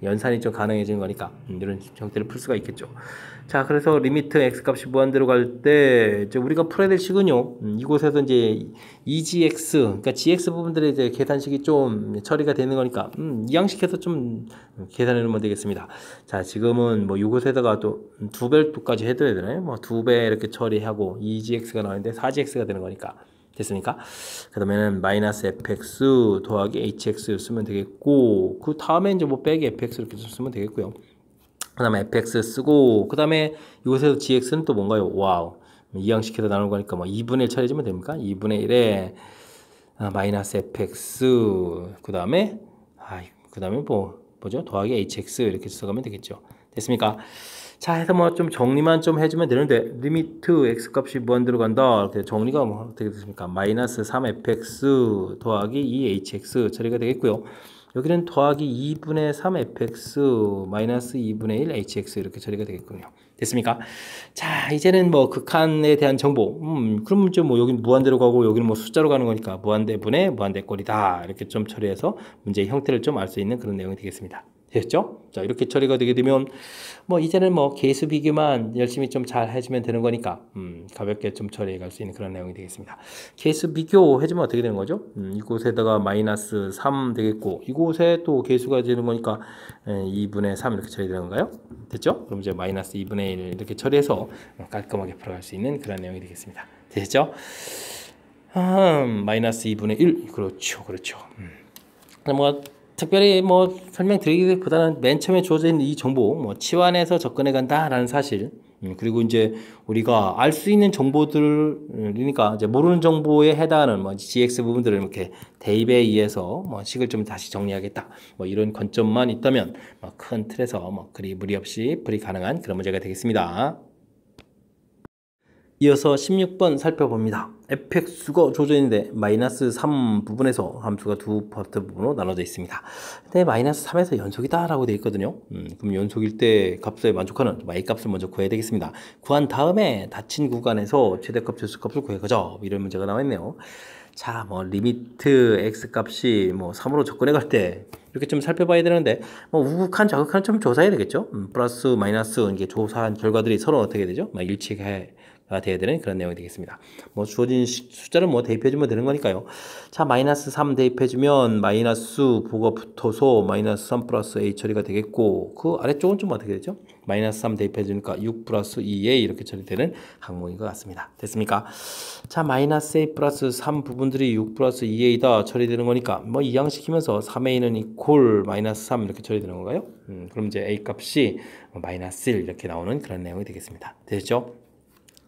연산이 좀 가능해지는 거니까 이런 형태를 풀 수가 있겠죠. 자, 그래서 리미트 x값이 무한대로 갈 때 이제 우리가 풀어야 될 식은요. 이곳에서 이제 2gx 그러니까 gx 부분들의 이제 계산식이 좀 처리가 되는 거니까 이항식해서 좀 계산해 놓으면 되겠습니다. 자, 지금은 이곳에다가 또 두 별도까지 해둬야 되나요? 2배 이렇게 처리하고 2gx가 나오는데 4gx가 되는 거니까. 됐습니까? 그 다음에는 마이너스 fx 더하기 hx 쓰면 되겠고 그 다음에 이제 빼기 fx 이렇게 쓰면 되겠고요. 그 다음에 fx 쓰고 그 다음에 이곳에서 gx는 또 뭔가요? 와우 이항식해서 나누는 거니까 2분의 1 처리해주면 됩니까? 2분의 1에 마이너스 fx 그 다음에 뭐죠? 더하기 hx 이렇게 써가면 되겠죠. 됐습니까? 자, 해서 뭐 좀 정리만 좀 해주면 되는데, 리미트 x값이 무한대로 간다. 이렇게 정리가 뭐 어떻게 됐습니까? 마이너스 3fx 더하기 2hx 처리가 되겠고요. 여기는 더하기 2분의 3fx 마이너스 2분의 1 hx 이렇게 처리가 되겠군요. 됐습니까? 자, 이제는 뭐 극한에 대한 정보. 그럼 좀 뭐 여기는 무한대로 가고 여기는 뭐 숫자로 가는 거니까 무한대분의 무한대꼴이다. 이렇게 좀 처리해서 문제의 형태를 좀 알 수 있는 그런 내용이 되겠습니다. 됐죠? 자, 이렇게 처리가 되게 되면 뭐 이제는 뭐 계수 비교만 열심히 좀 잘 해주면 되는 거니까 가볍게 좀 처리해 갈 수 있는 그런 내용이 되겠습니다. 계수 비교 해주면 어떻게 되는 거죠? 이곳에다가 마이너스 3 되겠고 이곳에 또 계수가 되는 거니까 2분의 3 이렇게 처리되는 건가요? 됐죠? 그럼 이제 마이너스 2분의 1 이렇게 처리해서 깔끔하게 풀어갈 수 있는 그런 내용이 되겠습니다. 됐죠? 마이너스 2분의 1 그렇죠, 그렇죠. 뭐 특별히 뭐 설명드리기보다는 맨 처음에 주어진 이 정보, 뭐 치환해서 접근해 간다라는 사실, 그리고 이제 우리가 알 수 있는 정보들이니까 이제 모르는 정보에 해당하는 뭐 GX 부분들을 이렇게 대입에 의해서 뭐 식을 좀 다시 정리하겠다, 뭐 이런 관점만 있다면 뭐 큰 틀에서 뭐 그리 무리 없이 풀이 가능한 그런 문제가 되겠습니다. 이어서 16번 살펴봅니다. fx가 조져 있는데 마이너스 3 부분에서 함수가 두 파트 부분으로 나눠져 있습니다. 근데 마이너스 3에서 연속이다 라고 되어 있거든요. 그럼 연속일 때 값에 만족하는 y값을 먼저 구해야 되겠습니다. 구한 다음에 닫힌 구간에서 최대값, 최소값을 구해가자. 이런 문제가 나와 있네요. 자, 뭐 리미트 x값이 뭐 3으로 접근해 갈 때 이렇게 좀 살펴봐야 되는데 뭐 우극한 좌극한 좀 조사해야 되겠죠. 플러스 마이너스 이게 조사한 결과들이 서로 어떻게 되죠? 막 일치가 돼야 되는 그런 내용이 되겠습니다. 뭐 주어진 숫자를 뭐 대입해주면 되는 거니까요. 자, 마이너스 3 대입해주면 마이너스 부가 붙어서 마이너스 3 플러스 a 처리가 되겠고 그 아래쪽은 좀 어떻게 되죠? 마이너스 3 대입해주니까 6 플러스 2a 이렇게 처리되는 항목인 것 같습니다. 됐습니까? 자, 마이너스 a 플러스 3 부분들이 6 플러스 2a다 처리되는 거니까 뭐 이항시키면서 3a는 이퀄 마이너스 3 이렇게 처리되는 건가요? 그럼 이제 a 값이 마이너스 1 이렇게 나오는 그런 내용이 되겠습니다. 됐죠?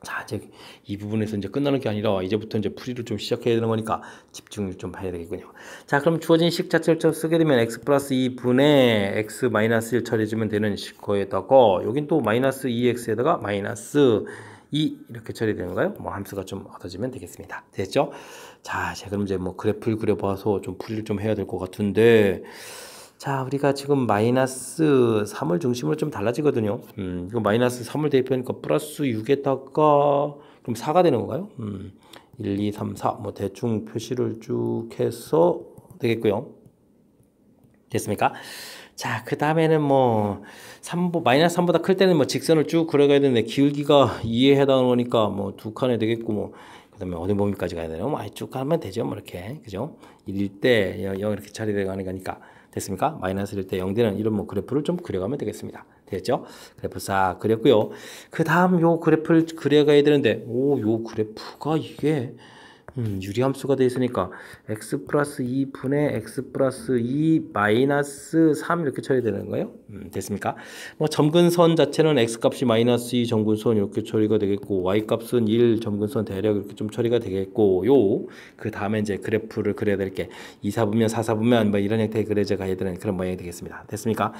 자, 이제 이 부분에서 이제 끝나는 게 아니라 이제부터 이제 풀이를 좀 시작해야 되는 거니까 집중을 좀 해야 되겠군요. 자, 그럼 주어진 식 자체를 좀 쓰게 되면 x 플러스 2분의 x 마이너스 1 처리해주면 되는 거에다가 여긴 또 마이너스 2x에다가 마이너스 2 이렇게 처리되는 거예요. 뭐 함수가 좀 얻어지면 되겠습니다. 됐죠? 자, 그럼 이제 뭐 그래프를 그려봐서 좀 풀이를 좀 해야 될 것 같은데 자, 우리가 지금 마이너스 3을 중심으로 좀 달라지거든요. 이거 마이너스 3을 대입하니까 플러스 6에다가 그럼 4가 되는 건가요? 1, 2, 3, 4. 뭐 대충 표시를 쭉 해서 되겠고요. 됐습니까? 자, 그 다음에는 뭐 마이너스 3보다 클 때는 뭐 직선을 쭉 그려가야 되는데 기울기가 2에 해당하니까 뭐 두 칸에 되겠고 뭐 그다음에 어느 범위까지 가야 되나요? 뭐 쭉 가면 되죠. 뭐 이렇게. 그죠? 1일 때 0 이렇게 처리되어 가는 거니까. 됐습니까? 마이너스 1일 때 0 되는 이런 뭐 그래프를 좀 그려가면 되겠습니다. 됐죠? 그래프 싹 그렸고요. 그 다음 요 그래프를 그려가야 되는데, 요 그래프가 이게 유리함수가 되어 있으니까 x 플러스 2분의 x 플러스 2 마이너스 3 이렇게 처리되는 거예요. 됐습니까? 뭐 점근선 자체는 x 값이 마이너스 2 점근선 이렇게 처리가 되겠고 y 값은 1 점근선 대략 이렇게 좀 처리가 되겠고 그 다음에 이제 그래프를 그려야 될 게 2사분면 4사분면 뭐 이런 형태의 그려져 가야 되는 그런 모양이 되겠습니다. 됐습니까?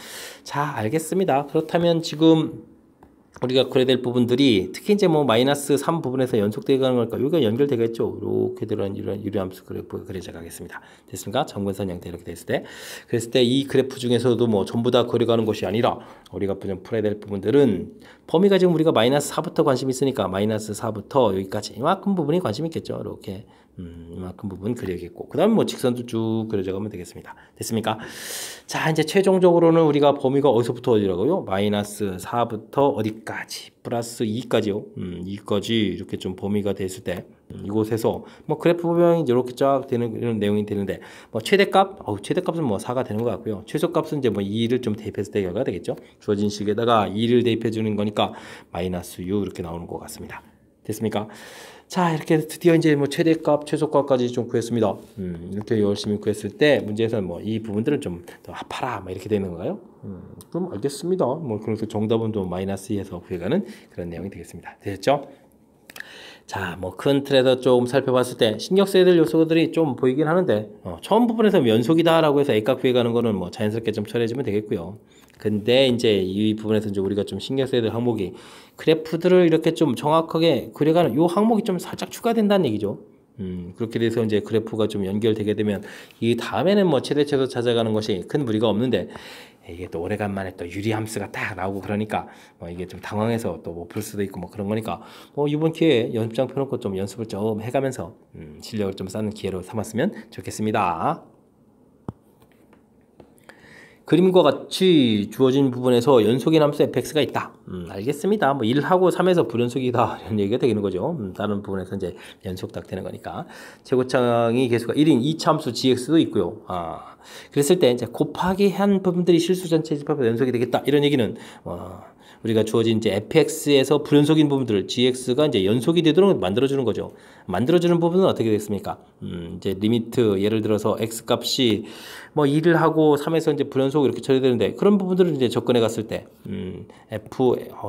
자, 알겠습니다. 그렇다면 지금 우리가 그려야 될 부분들이 특히 이제 뭐 마이너스 3 부분에서 연속되어 가는 걸까? 여기가 연결되겠죠. 이렇게 들어간 이런 유리함수 그래프 그려져 가겠습니다. 됐습니까? 점근선 형태 이렇게 됐을 때. 그랬을 때 이 그래프 중에서도 뭐 전부 다 그려가는 것이 아니라 우리가 풀어야 될 부분들은 범위가 지금 우리가 마이너스 4부터 관심이 있으니까 마이너스 4부터 여기까지 이만큼 부분이 관심 있겠죠. 이렇게. 이만큼 부분 그려야겠고 그 다음에 뭐 직선도 쭉 그려져 가면 되겠습니다. 됐습니까? 자, 이제 최종적으로는 우리가 범위가 어디서부터 어디라고요? 마이너스 4부터 어디까지 플러스 2까지요. 2까지 이렇게 좀 범위가 됐을 때 이곳에서 뭐 그래프 보면 이렇게 쫙 되는 이런 내용이 되는데 뭐 최대값 최대값은 뭐 4가 되는 것 같고요. 최소값은 이제 뭐 2를 좀 대입했을 때 결과가 되겠죠. 주어진 식에다가 2를 대입해 주는 거니까 마이너스 6 이렇게 나오는 것 같습니다. 됐습니까? 자, 이렇게 드디어 이제 뭐 최대값, 최소값까지 좀 구했습니다. 이렇게 열심히 구했을 때 문제에서는 뭐 이 부분들은 좀 더 합하라 뭐 이렇게 되는 건가요? 그럼 알겠습니다. 뭐 그래서 정답은 또 마이너스 2에서 구해가는 그런 내용이 되겠습니다. 됐죠? 자, 뭐 큰 틀에서 좀 살펴봤을 때 신경 써야 될 요소들이 좀 보이긴 하는데 처음 부분에서 연속이다라고 해서 A값 구해가는 거는 뭐 자연스럽게 좀 처리해주면 되겠고요. 근데 이제 이 부분에서 이제 우리가 좀 신경 써야 될 항목이 그래프들을 이렇게 좀 정확하게 그려가는 요 항목이 좀 살짝 추가된다는 얘기죠. 그렇게 돼서 이제 그래프가 좀 연결되게 되면 이 다음에는 뭐 최대치에서 찾아가는 것이 큰 무리가 없는데 이게 또 오래간만에 또 유리함수가 딱 나오고 그러니까 뭐 이게 좀 당황해서 또 못 풀 수도 있고 뭐 그런 거니까 뭐 이번 기회에 연습장 펴놓고 좀 연습을 좀 해가면서 실력을 좀 쌓는 기회로 삼았으면 좋겠습니다. 그림과 같이 주어진 부분에서 연속인 함수 fx가 있다. 알겠습니다. 뭐 1하고 3에서 불연속이다 이런 얘기가 되는 거죠. 다른 부분에서 이제 연속 딱 되는 거니까. 최고창이 개수가 1인 2차 함수 gx도 있고요. 그랬을 때 이제 곱하기 한 부분들이 실수 전체 집합에서 연속이 되겠다. 이런 얘기는 우리가 주어진 이제 fx에서 불연속인 부분들을 gx가 이제 연속이 되도록 만들어주는 거죠. 만들어주는 부분은 어떻게 됐습니까? 이제 리미트 예를 들어서 x 값이 뭐 2를 하고 3에서 이제 불연속 이렇게 처리되는데 그런 부분들을 이제 접근해 갔을 때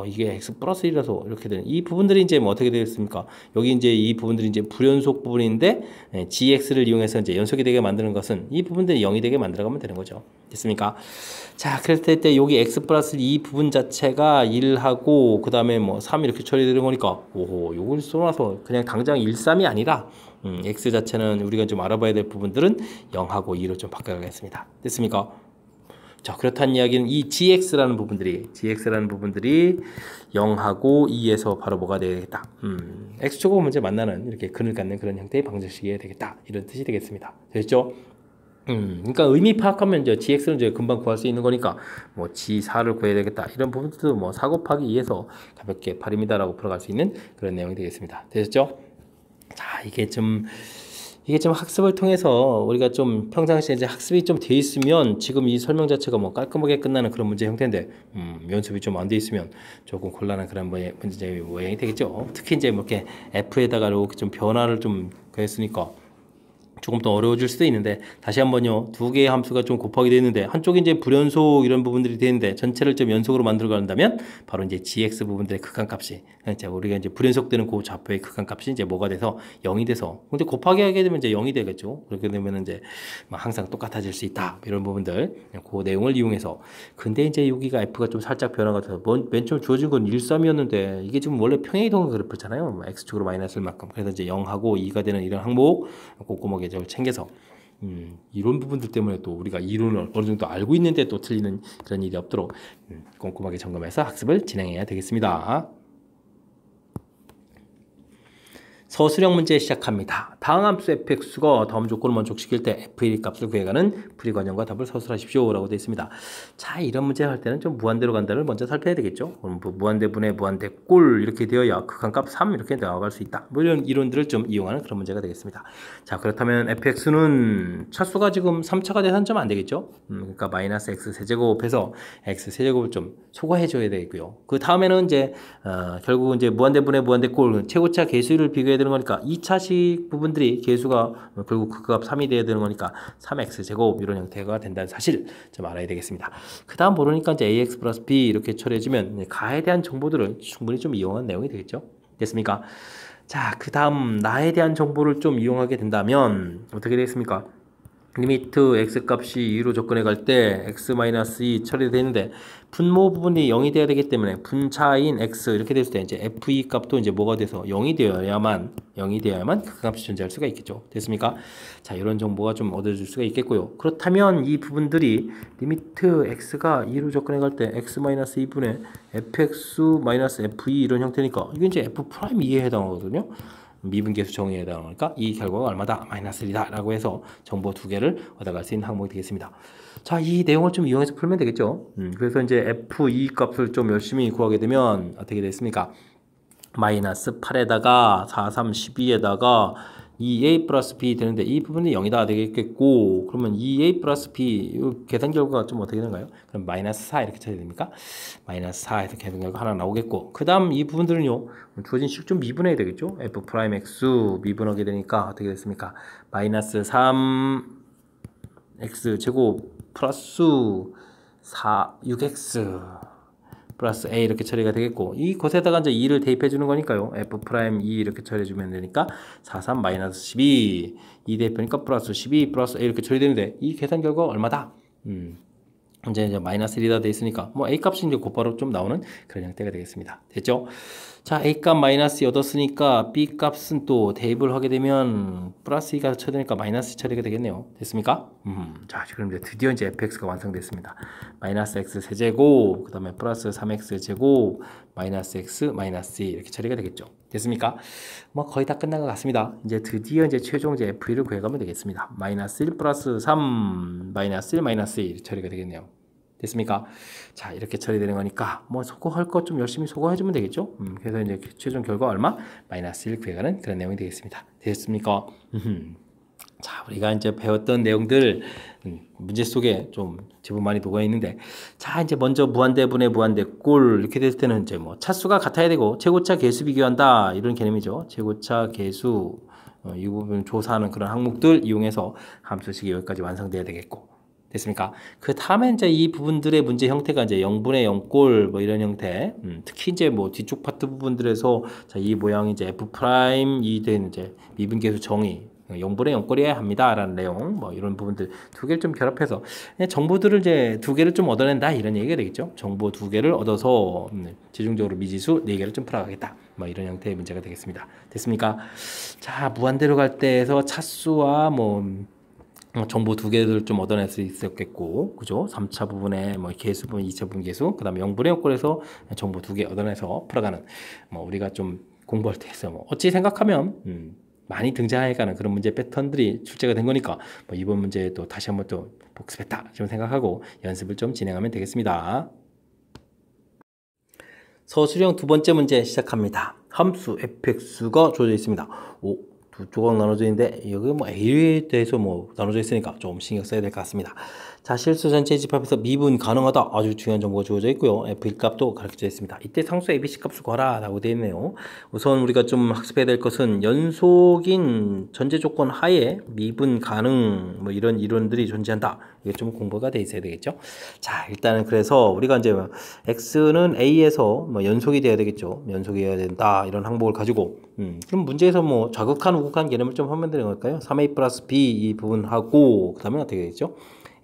이게 x 플러스 1이라서 이렇게 되는 이 부분들이 이제 뭐 어떻게 되겠습니까? 여기 이제 이 부분들이 이제 불연속 부분인데 gx를 이용해서 이제 연속이 되게 만드는 것은 이 부분들이 0이 되게 만들어가면 되는 거죠. 됐습니까? 자, 그랬을 때 여기 x 플러스 이 부분 자체가 1하고 그 다음에 뭐 3 이렇게 처리되는 거니까 오호 요걸 쏘아서 그냥 당장 1, 3이 아니라 x 자체는 우리가 좀 알아봐야 될 부분들은 0하고 2로 좀 바꿔가겠습니다. 됐습니까? 자, 그렇다는 이야기는 이 gx라는 부분들이 0하고 2에서 바로 뭐가 되겠다. x축으로 문제 만나는 이렇게 근을 갖는 그런 형태의 방정식이 되겠다. 이런 뜻이 되겠습니다. 됐죠? 그러니까 의미 파악하면 이제 gx는 이제 금방 구할 수 있는 거니까 뭐 g4를 구해야 되겠다. 이런 부분들도 뭐 4 곱하기 2에서 가볍게 8입니다라고 풀어갈 수 있는 그런 내용이 되겠습니다. 되셨죠? 자, 이게 좀 학습을 통해서 우리가 좀 평상시에 이제 학습이 좀 돼 있으면 지금 이 설명 자체가 뭐 깔끔하게 끝나는 그런 문제 형태인데 연습이 좀 안 돼 있으면 조금 곤란한 그런 문제 모양이 되겠죠. 특히 이제 뭐 이렇게 f에다가 이렇게 좀 변화를 좀 했으니까 조금 더 어려워질 수도 있는데 다시 한번요, 두 개의 함수가 좀 곱하게 되는데 한쪽이 이제 불연속 이런 부분들이 되는데 전체를 좀 연속으로 만들어 간다면 바로 이제 gx 부분들의 극한값이 이제 우리가 이제 불연속되는 그 좌표의 극한값이 이제 뭐가 돼서 0이 돼서 근데 곱하기 하게 되면 이제 0이 되겠죠. 그렇게 되면 이제 항상 똑같아질 수 있다 이런 부분들 그 내용을 이용해서 근데 이제 여기가 f가 좀 살짝 변화가 돼서 맨 처음 주어진 건 1, 3이었는데 이게 지금 원래 평행이동 그래프잖아요. x축으로 마이너스를 만큼 그래서 이제 0하고 2가 되는 이런 항목 꼼꼼하게 좀 챙겨서 이런 부분들 때문에 또 우리가 이론을 어느 정도 알고 있는데 또 틀리는 그런 일이 없도록 꼼꼼하게 점검해서 학습을 진행해야 되겠습니다. 서술형 문제 시작합니다. 다음 함수 fx가 다음 조건을 만족시킬 때 f1 값을 구해가는 풀이 과정과 답을 서술하십시오 라고 되어 있습니다. 자, 이런 문제 할 때는 좀 무한대로 간다를 먼저 살펴야 되겠죠. 그럼 무한대분의 무한대꼴 이렇게 되어야 극한값 3 이렇게 나와갈 수 있다. 뭐 이런 이론들을 좀 이용하는 그런 문제가 되겠습니다. 자, 그렇다면 fx는 차수가 지금 3차가 돼서 안 되겠죠. 그러니까 마이너스 x 세제곱해서 x 세제곱을 좀 소거해 줘야 되고요. 그 다음에는 이제 결국 이제 무한대분의 무한대꼴 최고차 계수를 비교해 되는 거니까 2차식 부분들이 계수가 결국 그 값 3이 돼야 되는 거니까 3x 제곱 이런 형태가 된다는 사실 좀 알아야 되겠습니다. 그 다음 모르니까 이제 ax 플러스 b 이렇게 처리해주면 가에 대한 정보들을 충분히 좀 이용한 내용이 되겠죠. 됐습니까? 자, 그 다음 나에 대한 정보를 좀 이용하게 된다면 어떻게 되겠습니까? 리미트 x 값이 2로 접근해 갈 때 x-2 처리되는데 분모 부분이 0이 돼야 되기 때문에 분차인 x 이렇게 됐을 때 이제 f2 값도 이제 뭐가 돼서 0이 되어야만 그 값이 존재할 수가 있겠죠. 됐습니까? 자, 이런 정보가 좀 얻어질 수가 있겠고요. 그렇다면 이 부분들이 리미트 x가 2로 접근해 갈 때 x-2분의 fx-f2 이런 형태니까 이게 이제 f'2에 해당하거든요. 미분계수 정의에 해당하니까 이 결과가 얼마다? 마이너스 1이다 라고 해서 정보 두 개를 얻어갈 수 있는 항목이 되겠습니다. 자, 이 내용을 좀 이용해서 풀면 되겠죠. 그래서 이제 f2 값을 좀 열심히 구하게 되면 어떻게 됐습니까? 마이너스 8에다가 4, 3, 12에다가 2a 플러스 b 되는데 이 부분이 0이다 되겠고 그러면 2a 플러스 b 계산 결과가 좀 어떻게 되는가요? 그럼 마이너스 4 이렇게 쳐야 됩니까? 마이너스 4에서 계산 결과 하나 나오겠고 그 다음 이 부분들은요 주어진 식 좀 미분해야 되겠죠? f 프라임 x 미분하게 되니까 어떻게 됐습니까? 마이너스 3 x 제곱 플러스 4 6x 플러스 A 이렇게 처리가 되겠고, 이 곳에다가 이제 2를 대입해 주는 거니까요. F 프라임 2 이렇게 처리해 주면 되니까 43 마이너스 12, 2 대입하니까 플러스 12 플러스 A 이렇게 처리되는데, 이 계산 결과가 얼마다? 이제 마이너스 1이다 돼 있으니까 뭐 A 값이 이제 곧바로 좀 나오는 그런 형태가 되겠습니다. 됐죠? 자, A 값 마이너스 얻었으니까 B 값은 또 대입을 하게 되면 플러스 2가 쳐지니까 마이너스 처리가 되겠네요. 됐습니까? 자, 그럼 이제 드디어 이제 fx가 완성됐습니다. 마이너스 x 세제곱, 그 다음에 플러스 3x 제곱, 마이너스 x 마이너스 2 이렇게 처리가 되겠죠. 됐습니까? 뭐 거의 다 끝난 것 같습니다. 이제 드디어 이제 최종 이제 f1을 구해가면 되겠습니다. 마이너스 1 플러스 3 마이너스 1 마이너스 2 처리가 되겠네요. 됐습니까? 자, 이렇게 처리되는 거니까 뭐 소거할 것 좀 열심히 소거해주면 되겠죠. 그래서 이제 최종 결과 얼마? 마이너스 1 구해가는 그런 내용이 되겠습니다. 됐습니까? 자, 우리가 이제 배웠던 내용들 문제 속에 좀 제법 많이 녹아 있는데, 자, 이제 먼저 무한대분의 무한대꼴 이렇게 됐을 때는 이제 뭐 차수가 같아야 되고 최고차 계수 비교한다 이런 개념이죠. 최고차 계수 이 부분 조사하는 그런 항목들 이용해서 함수식이 여기까지 완성돼야 되겠고. 됐습니까? 그 다음에 이제 이 부분들의 문제 형태가 이제 0분의 0꼴 뭐 이런 형태, 특히 이제 뭐 뒤쪽 파트 부분들에서 자, 이 모양이 이제 f 프라임 이 된 이제 미분계수 정의 0분의 0꼴이어야 합니다라는 내용, 뭐 이런 부분들 두 개를 좀 결합해서 정보들을 이제 두 개를 좀 얻어낸다 이런 얘기가 되겠죠. 정보 두 개를 얻어서 최종적으로 미지수 네 개를 좀 풀어가겠다. 뭐 이런 형태의 문제가 되겠습니다. 됐습니까? 자, 무한대로 갈 때에서 차수와 뭐 정보 두 개를 좀 얻어낼 수 있었겠고, 그죠? 3차 부분에 뭐 계수 부분, 2차 부분 계수, 그 다음에 0분의 0꼴에서 정보 두 개 얻어내서 풀어가는, 뭐 우리가 좀 공부할 때 해서 뭐 어찌 생각하면 많이 등장해가는 그런 문제 패턴들이 출제가 된 거니까 뭐 이번 문제도 다시 한번 또 복습했다 좀 생각하고 연습을 좀 진행하면 되겠습니다. 서술형 두 번째 문제 시작합니다. 함수 fx가 주어져 있습니다. 두 조각 나눠져 있는데 여기 뭐 A에 대해서 뭐 나눠져 있으니까 좀 신경 써야 될 것 같습니다. 자, 실수 전체 집합에서 미분 가능하다 아주 중요한 정보가 주어져 있고요. F1 값도 가르쳐져 있습니다. 이때 상수 ABC 값을 구하라 라고 되어 있네요. 우선 우리가 좀 학습해야 될 것은 연속인 전제 조건 하에 미분 가능 뭐 이런 이론들이 존재한다. 이게 좀 공부가 돼 있어야 되겠죠. 자, 일단은 그래서 우리가 이제 X는 A에서 뭐 연속이 돼야 되겠죠. 연속이 돼야 된다 이런 항목을 가지고 그럼 문제에서 뭐 좌극한 우극한 개념을 좀 하면 되는 걸까요? 3A 플러스 B 이 부분하고 그 다음에 어떻게 되겠죠?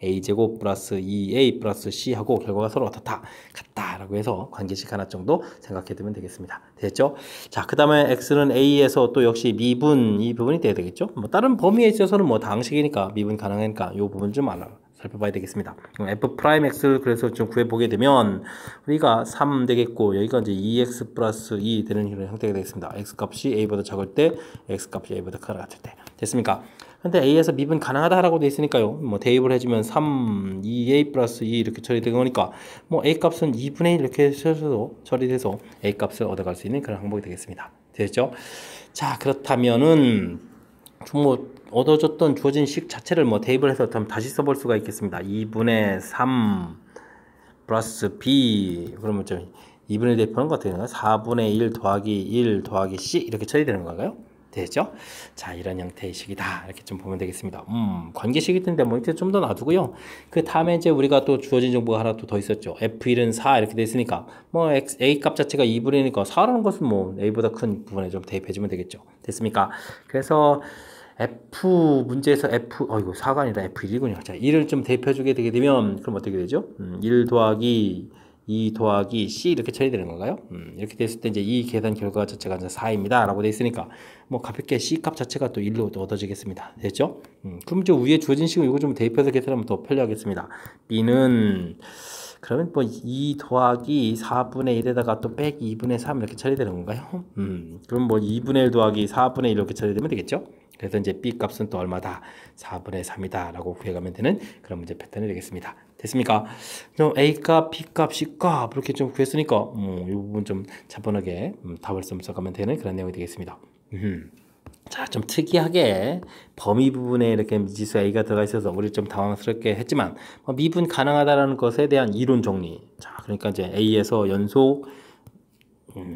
A제곱 플러스 2A 플러스 C 하고 결과가 서로 어떻다 같다 라고 해서 관계식 하나 정도 생각해 두면 되겠습니다. 됐죠? 자, 그 다음에 X는 A에서 또 역시 미분 이 부분이 돼야 되겠죠? 뭐 다른 범위에 있어서는 뭐 다항식이니까 미분 가능하니까 이 부분 좀 살펴봐야 되겠습니다. F 프라임 X를 그래서 좀 구해보게 되면 우리가 3 되겠고 여기가 이제 2X 플러스 2 되는 이런 형태가 되겠습니다. X 값이 A보다 작을 때 X 값이 A보다 크다 같을 때 됐습니까? 근데 A에서 미분 가능하다라고 되어 있으니까요. 뭐 대입을 해주면 3, 2A 플러스 2 이렇게 처리되는 거니까 뭐 A 값은 2분의 1 이렇게 처리돼서 A 값을 얻어갈 수 있는 그런 항목이 되겠습니다. 됐죠? 자, 그렇다면은 뭐 얻어졌던 주어진 식 자체를 뭐 대입을 해서 다시 써볼 수가 있겠습니다. 2분의 3 플러스 B 그러면 좀 2분의 대입하는 거 어떻게 되나요? 4분의 1 더하기 1 더하기 C 이렇게 처리되는 건가요? 되죠? 자, 이런 형태의 식이다 이렇게 좀 보면 되겠습니다. 관계식일 텐데 뭐 이제 좀 더 놔두고요. 그 다음에 이제 우리가 또 주어진 정보가 하나 또 더 있었죠. F1은 4 이렇게 돼 있으니까 뭐 A 값 자체가 2분이니까 4라는 것은 뭐 A보다 큰 부분에 좀 대입해주면 되겠죠. 됐습니까? 그래서 F 문제에서 이거 4가 아니라 F1이군요. 자, 1을 좀 대입해주게 되게 되면 그럼 어떻게 되죠? 1 더하기 2 더하기 C 이렇게 처리되는 건가요? 이렇게 됐을 때 이제 이 계산 결과 자체가 이제 4입니다. 라고 되어 있으니까 뭐 가볍게 C 값 자체가 또 1로 또 얻어지겠습니다. 됐죠? 그럼 이제 위에 주어진 식을 이거 좀 대입해서 계산하면 더 편리하겠습니다. B는 그러면 뭐 2 더하기 4분의 1에다가 또 빼기 2분의 3 이렇게 처리되는 건가요? 그럼 뭐 2분의 1 더하기 4분의 1 이렇게 처리되면 되겠죠? 그래서 이제 B 값은 또 얼마다? 4분의 3이다 라고 구해가면 되는 그런 문제 패턴이 되겠습니다. 됐습니까? A 값, B 값, C 값 이렇게 좀 구했으니까 이 부분 좀 차분하게 답을 써가면 되는 그런 내용이 되겠습니다. 자, 좀 특이하게 범위 부분에 이렇게 미지수 A가 들어가 있어서 우리 좀 당황스럽게 했지만 미분 가능하다라는 것에 대한 이론 정리. 자, 그러니까 이제 A에서 연속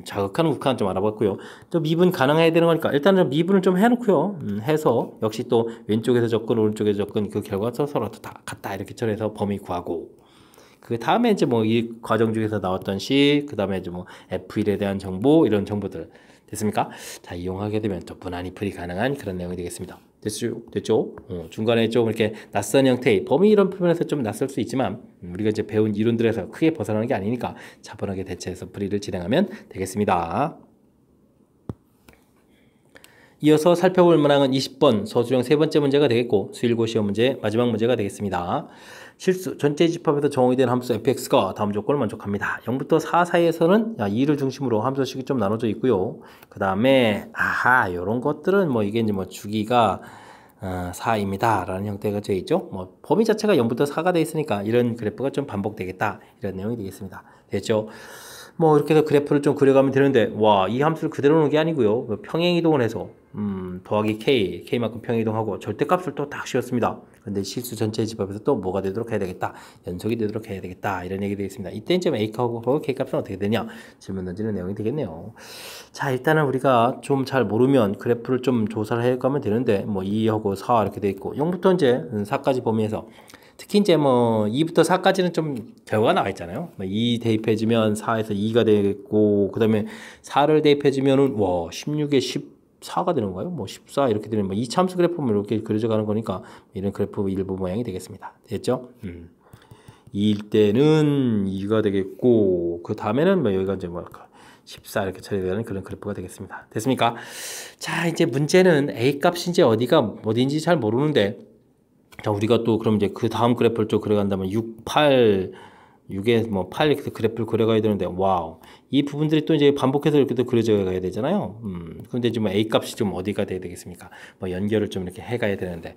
자극한 우극한 좀 알아봤고요. 또 미분 가능해야 되는 거니까 일단은 미분을 좀 해놓고요. 해서 역시 또 왼쪽에서 접근 오른쪽에서 접근 그 결과가 서로 다 같다 이렇게 처리해서 범위 구하고 그 다음에 이제 뭐 이 과정 중에서 나왔던 식, 그 다음에 이제 뭐 F1에 대한 정보, 이런 정보들 됐습니까? 자, 이용하게 되면 또 무난히 풀이 가능한 그런 내용이 되겠습니다. 됐죠? 중간에 좀 이렇게 낯선 형태의 범위 이런 표현에서 좀 낯설 수 있지만 우리가 이제 배운 이론들에서 크게 벗어나는 게 아니니까 차분하게 대처해서 풀이를 진행하면 되겠습니다. 이어서 살펴볼 문항은 20번 서술형 세 번째 문제가 되겠고 수일고 시험 문제 마지막 문제가 되겠습니다. 실수 전체 집합에서 정의이 된 함수 fx가 다음 조건을 만족합니다. 0부터 4 사이에서는 2를 중심으로 함수식이 좀 나눠져 있고요. 그 다음에 이런 것들은 뭐 이게 이제 뭐 주기가 4입니다 라는 형태가 되어 있죠. 뭐 범위 자체가 0부터 4가 되어 있으니까 이런 그래프가 좀 반복되겠다 이런 내용이 되겠습니다. 됐죠? 뭐 이렇게 해서 그래프를 좀 그려가면 되는데 이 함수를 그대로 놓은 게 아니고요. 평행이동을 해서 더하기 k만큼 평행이동하고 절대값을 또 딱 씌웠습니다. 근데 실수 전체 집합에서 또 뭐가 되도록 해야 되겠다, 연속이 되도록 해야 되겠다 이런 얘기 되겠습니다. 이때 이제 a하고 k값은 어떻게 되냐 질문 던지는 내용이 되겠네요. 자, 일단은 우리가 좀 잘 모르면 그래프를 좀 조사를 해가면 되는데 뭐 2하고 4 이렇게 돼 있고 0부터 이제 4까지 범위에서 특히 이제 뭐 2부터 4까지는 좀 결과가 나와 있잖아요. 2 대입해주면 4에서 2가 되겠고, 그 다음에 4를 대입해주면은 16에 14가 되는 거예요. 뭐 14 이렇게 되는 뭐 이참수 그래프면 이렇게 그려져 가는 거니까 이런 그래프 일부 모양이 되겠습니다. 됐죠? 2일 때는 2가 되겠고, 그 다음에는 뭐 여기가 이제 뭐 14 이렇게 처리되는 그런 그래프가 되겠습니다. 됐습니까? 자, 이제 문제는 A 값이 이제 어딘지 잘 모르는데, 자, 우리가 또 그럼 이제 그 다음 그래프를 좀 그려간다면 6, 8, 6에 뭐 8 이렇게 그래프를 그려가야 되는데, 이 부분들이 또 이제 반복해서 이렇게 또 그려져 가야 되잖아요. 근데 지금 A 값이 좀 어디가 돼야 되겠습니까? 뭐 연결을 좀 이렇게 해가야 되는데,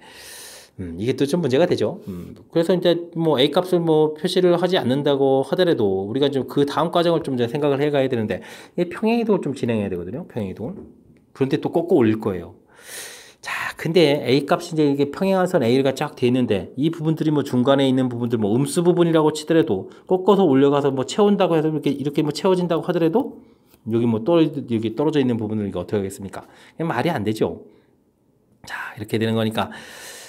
이게 또 좀 문제가 되죠. 그래서 이제 뭐 A 값을 뭐 표시를 하지 않는다고 하더라도 우리가 좀 그 다음 과정을 좀 이제 생각을 해가야 되는데, 이 평행이동을 좀 진행해야 되거든요. 평행이동을. 그런데 또 꺾어 올릴 거예요. 자, 근데 A 값이 이제 이게 평행한선 A가 쫙 돼 있는데 이 부분들이 뭐 중간에 있는 부분들 뭐 음수 부분이라고 치더라도 꺾어서 올려가서 뭐 채운다고 해서 이렇게 뭐 채워진다고 하더라도 여기 뭐 여기 떨어져 있는 부분을 이거 어떻게 하겠습니까? 그냥 말이 안 되죠. 자, 이렇게 되는 거니까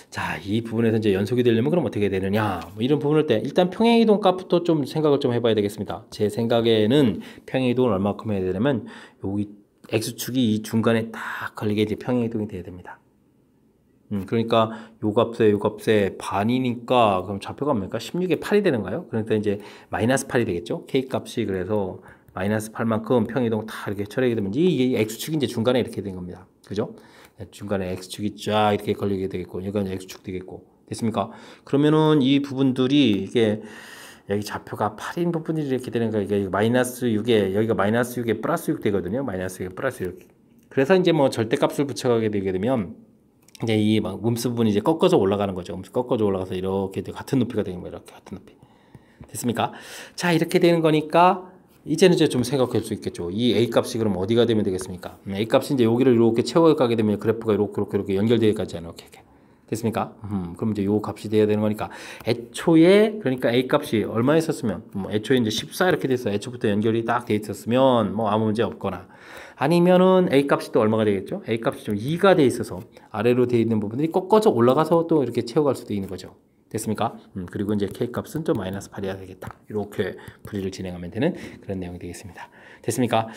자, 이 부분에서 이제 연속이 되려면 그럼 어떻게 되느냐? 뭐 이런 부분을 때 일단 평행이동 값부터 좀 생각을 좀 해봐야 되겠습니다. 제 생각에는 평행이동을 얼마큼 해야 되냐면 여기 X축이 이 중간에 딱 걸리게 이제 평행이동이 돼야 됩니다. 그러니까 요 값에 반이니까 그럼 좌표가 뭡니까? 16에 8이 되는가요? 그러니까 이제 마이너스 8이 되겠죠? K 값이 그래서 마이너스 8만큼 평이동 다 이렇게 처리하게 되면 이게 X축이 이제 중간에 이렇게 된 겁니다. 그죠? 중간에 X축이 쫙 이렇게 걸리게 되겠고 여기가 X축 되겠고 됐습니까? 그러면은 이 부분들이 이게 여기 좌표가 8인 부분이 이렇게 되는 거예요. 이게 마이너스 6에 여기가 마이너스 6에 플러스 6 되거든요. 마이너스 6에 플러스 6. 그래서 이제 뭐 절대값을 붙여가게 되게 되면 이제 이 음수 부분이 이제 꺾어져 올라가는 거죠. 음수 꺾어져 올라가서 이렇게 같은 높이가 되는 거예요. 이렇게 같은 높이. 됐습니까? 자, 이렇게 되는 거니까 이제는 이제 좀 생각할 수 있겠죠. 이 A 값이 그럼 어디가 되면 되겠습니까? A 값이 이제 여기를 이렇게 채워가게 되면 그래프가 이렇게 연결되기까지 이렇게. 됐습니까? 그럼 이제 요 값이 돼야 되는 거니까 애초에 그러니까 A 값이 얼마 있었으면 뭐 애초에 이제 14 이렇게 돼서 애초부터 연결이 딱 돼 있었으면 뭐 아무 문제 없거나 아니면은 A 값이 또 얼마가 되겠죠? A 값이 좀 2가 돼 있어서 아래로 돼 있는 부분들이 꺾어져 올라가서 또 이렇게 채워갈 수도 있는 거죠. 됐습니까? 그리고 이제 K 값은 좀 마이너스 8이어야 되겠다. 이렇게 풀이를 진행하면 되는 그런 내용이 되겠습니다. 됐습니까?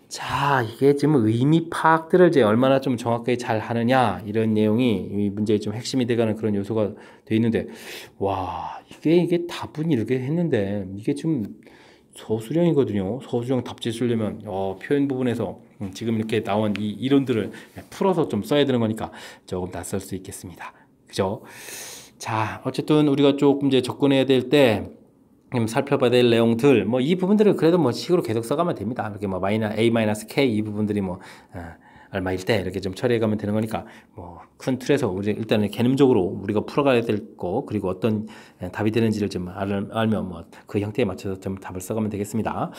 자, 이게 지금 의미 파악들을 이제 얼마나 좀 정확하게 잘 하느냐 이런 내용이 이 문제의 좀 핵심이 돼가는 그런 요소가 돼 있는데 이게 답은 이렇게 했는데 이게 좀 서술형이거든요. 서술형 답지 쓰려면 표현 부분에서 지금 이렇게 나온 이 이론들을 풀어서 좀 써야 되는 거니까 조금 낯설 수 있겠습니다. 그죠? 자, 어쨌든 우리가 조금 이제 접근해야 될 때 살펴봐야 될 내용들 뭐 이 부분들을 그래도 뭐 식으로 계속 써가면 됩니다. 이렇게 뭐 A-K 이 부분들이 뭐 얼마일 때 이렇게 좀 처리해가면 되는 거니까 뭐 큰 틀에서 우리 일단은 개념적으로 우리가 풀어가야 될 거 그리고 어떤 답이 되는지를 좀 알면 뭐 그 형태에 맞춰서 좀 답을 써가면 되겠습니다.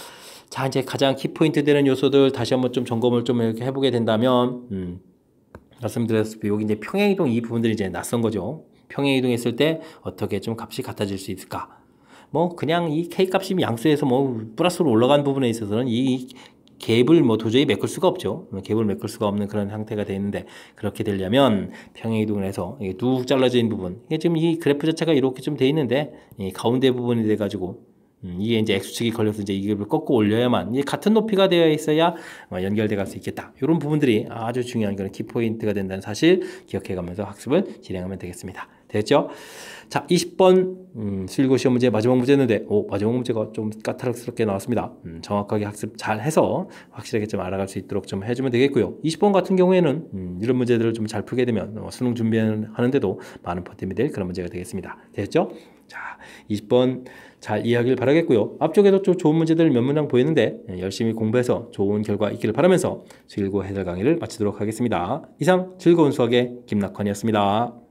자, 이제 가장 키포인트 되는 요소들 다시 한번 좀 점검을 좀 이렇게 해보게 된다면 말씀드렸다시피 여기 이제 평행이동 이 부분들이 이제 낯선 거죠. 평행이동했을 때 어떻게 좀 값이 같아질 수 있을까? 뭐 그냥 이 K 값이 양수에서 뭐 플러스로 올라간 부분에 있어서는 이 갭을 뭐 도저히 메꿀 수가 없죠. 갭을 메꿀 수가 없는 그런 형태가 되어 있는데, 그렇게 되려면 평행이동을 해서 이게 뚝 잘라져 있는 부분, 이게 지금 이 그래프 자체가 이렇게 좀 되어 있는데, 이 가운데 부분이 돼 가지고 이게 이제 X축이 걸려서 이제 이걸 꺾고 올려야만, 이게 같은 높이가 되어 있어야 연결돼 갈 수 있겠다. 이런 부분들이 아주 중요한 그런 키포인트가 된다는 사실 기억해 가면서 학습을 진행하면 되겠습니다. 됐죠? 자, 20번 수일고 시험 문제 마지막 문제였는데, 마지막 문제가 좀 까탈스럽게 나왔습니다. 정확하게 학습 잘 해서 확실하게 좀 알아갈 수 있도록 좀 해주면 되겠고요. 20번 같은 경우에는 이런 문제들을 좀 잘 풀게 되면 수능 준비하는데도 많은 보탬이 될 그런 문제가 되겠습니다. 됐죠? 자, 20번 잘 이해하길 바라겠고요. 앞쪽에도 좀 좋은 문제들 몇 문항 보이는데 열심히 공부해서 좋은 결과 있기를 바라면서 수일고 해설 강의를 마치도록 하겠습니다. 이상 즐거운 수학의 김낙헌이었습니다.